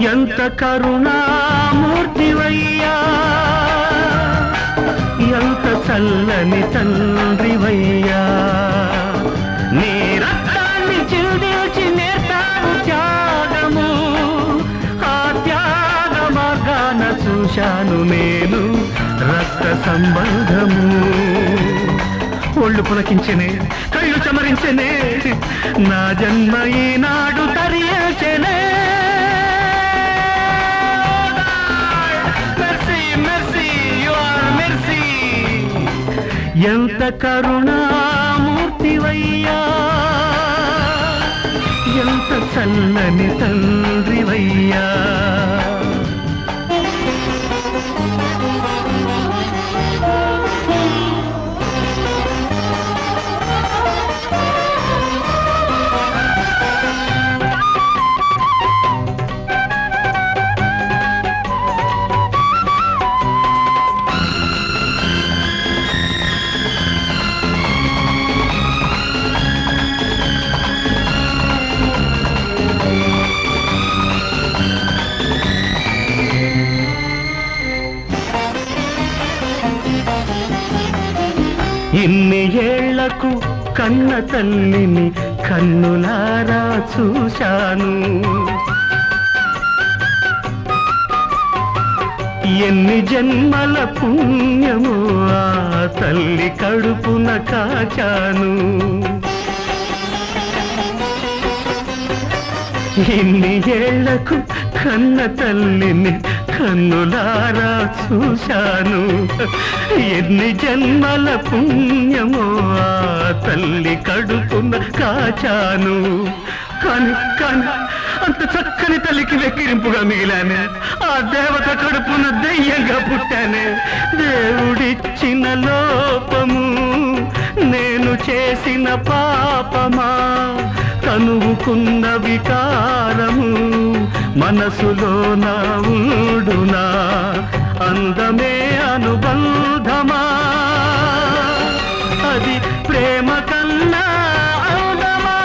ఎంత కరుణామూర్తివయ్యా ఎంత చల్లని తండ్రివయ్యా నీ రక్తాన్ని చిందించి నేర్తాను త్యాగము ఆ త్యాగ మార్గాన చూశాను నేను రక్త సంబంధము ఒళ్ళు పులకించనే కళ్ళు చమరించనే నా జన్మ ఈనాడు తరియేచనే ఎంత కరుణామూర్తివయ్యా ఎంత చల్లని తండ్రివయ్యా ఇన్ని ఏళ్లకు కన్న తల్లిని కన్నులారా చూశాను ఎన్ని జన్మల పుణ్యము ఆ తల్లి కడుపున కాచాను ఇన్ని ఏళ్లకు కన్న తల్లిని కన్నులారా చూశాను ఎన్ని జన్మల పుణ్యమో ఆ తల్లి కడుపున కాచాను కాని కాని అంత చక్కని తల్లికి వెక్కిరింపుగా మిగిలానే ఆ దేవత కడుపున దెయ్యంగా పుట్టానే దేవుడిచ్చిన లోపము నేను చేసిన పాపమా తనువుకున్న వికారము మనసులో నా ఊడునా అందమే అనుబంధమా అది ప్రేమ కన్నా అందమా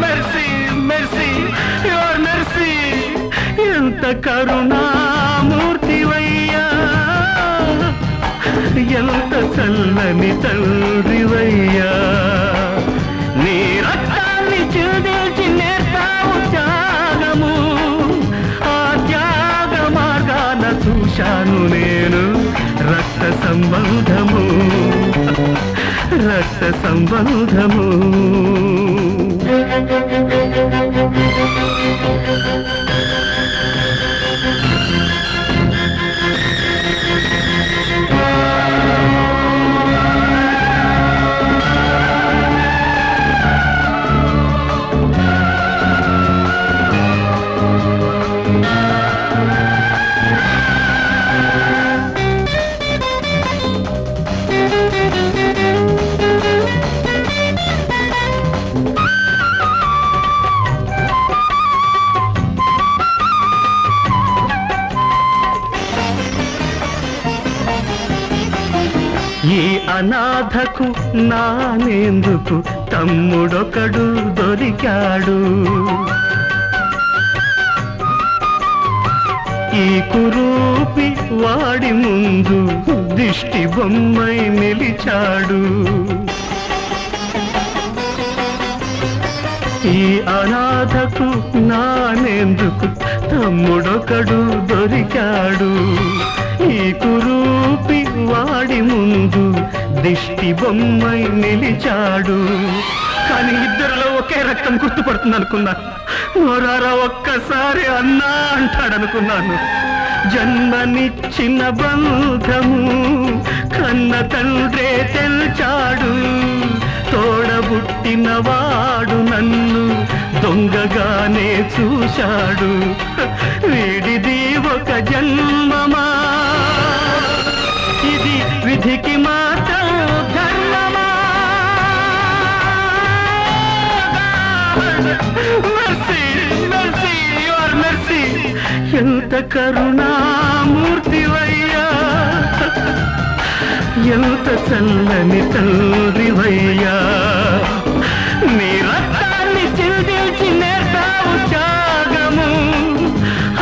మెర్సీ మెర్సీ యువర్ మెర్సీ ఎంత కరుణామూర్తివయ్యా ఎంత చల్లని తండ్రివయ్యా నీ రక్తాన్ని చూదిల్చి నేర్తావు త్యాగము ఆ త్యాగ మార్గాన చూశాను నేను రక్త సంబంధము రక్త సంబంధము ఈ అనాథకు నానేందుకు తమ్ముడొకడు దొరికాడు. ఈ కురూపి వాడి ముందు దిష్టి బొమ్మై నిలిచాడు. ఈ అనాథకు నానేందుకు తమ్ముడొకడు దొరికాడు. ఈ కురూపి వాడి ముందు దిష్టి బొమ్మై నిలిచాడు. కానీ ఇద్దరిలో ఒకే రక్తం గుర్తుపడుతుంది అనుకున్నాను. నోరారా ఒక్కసారి అన్నా అంటాడనుకున్నాను. జన్మనిచ్చిన బంధము కన్న తండ్రే తెల్చాడు. తోడబుట్టిన వాడు నన్ను దొంగగానే చూశాడు. వీడిది ఒక జన్మమా, ఇది విధికి మాత్రం ధర్మమా? మెర్సీ మెర్సీ యువర్ మెర్సీ, ఎంత కరుణామూర్తివయ్యా, ఎంత చల్లని తండ్రివయ్యా. నీ రక్తాన్ని చిందించి నేర్పావు త్యాగము.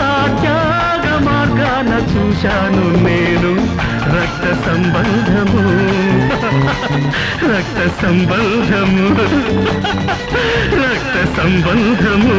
ఆ త్యాగ మార్గాన చూశాను నేను రక్త సంబంధము, రక్త సంబంధము, రక్త సంబంధము.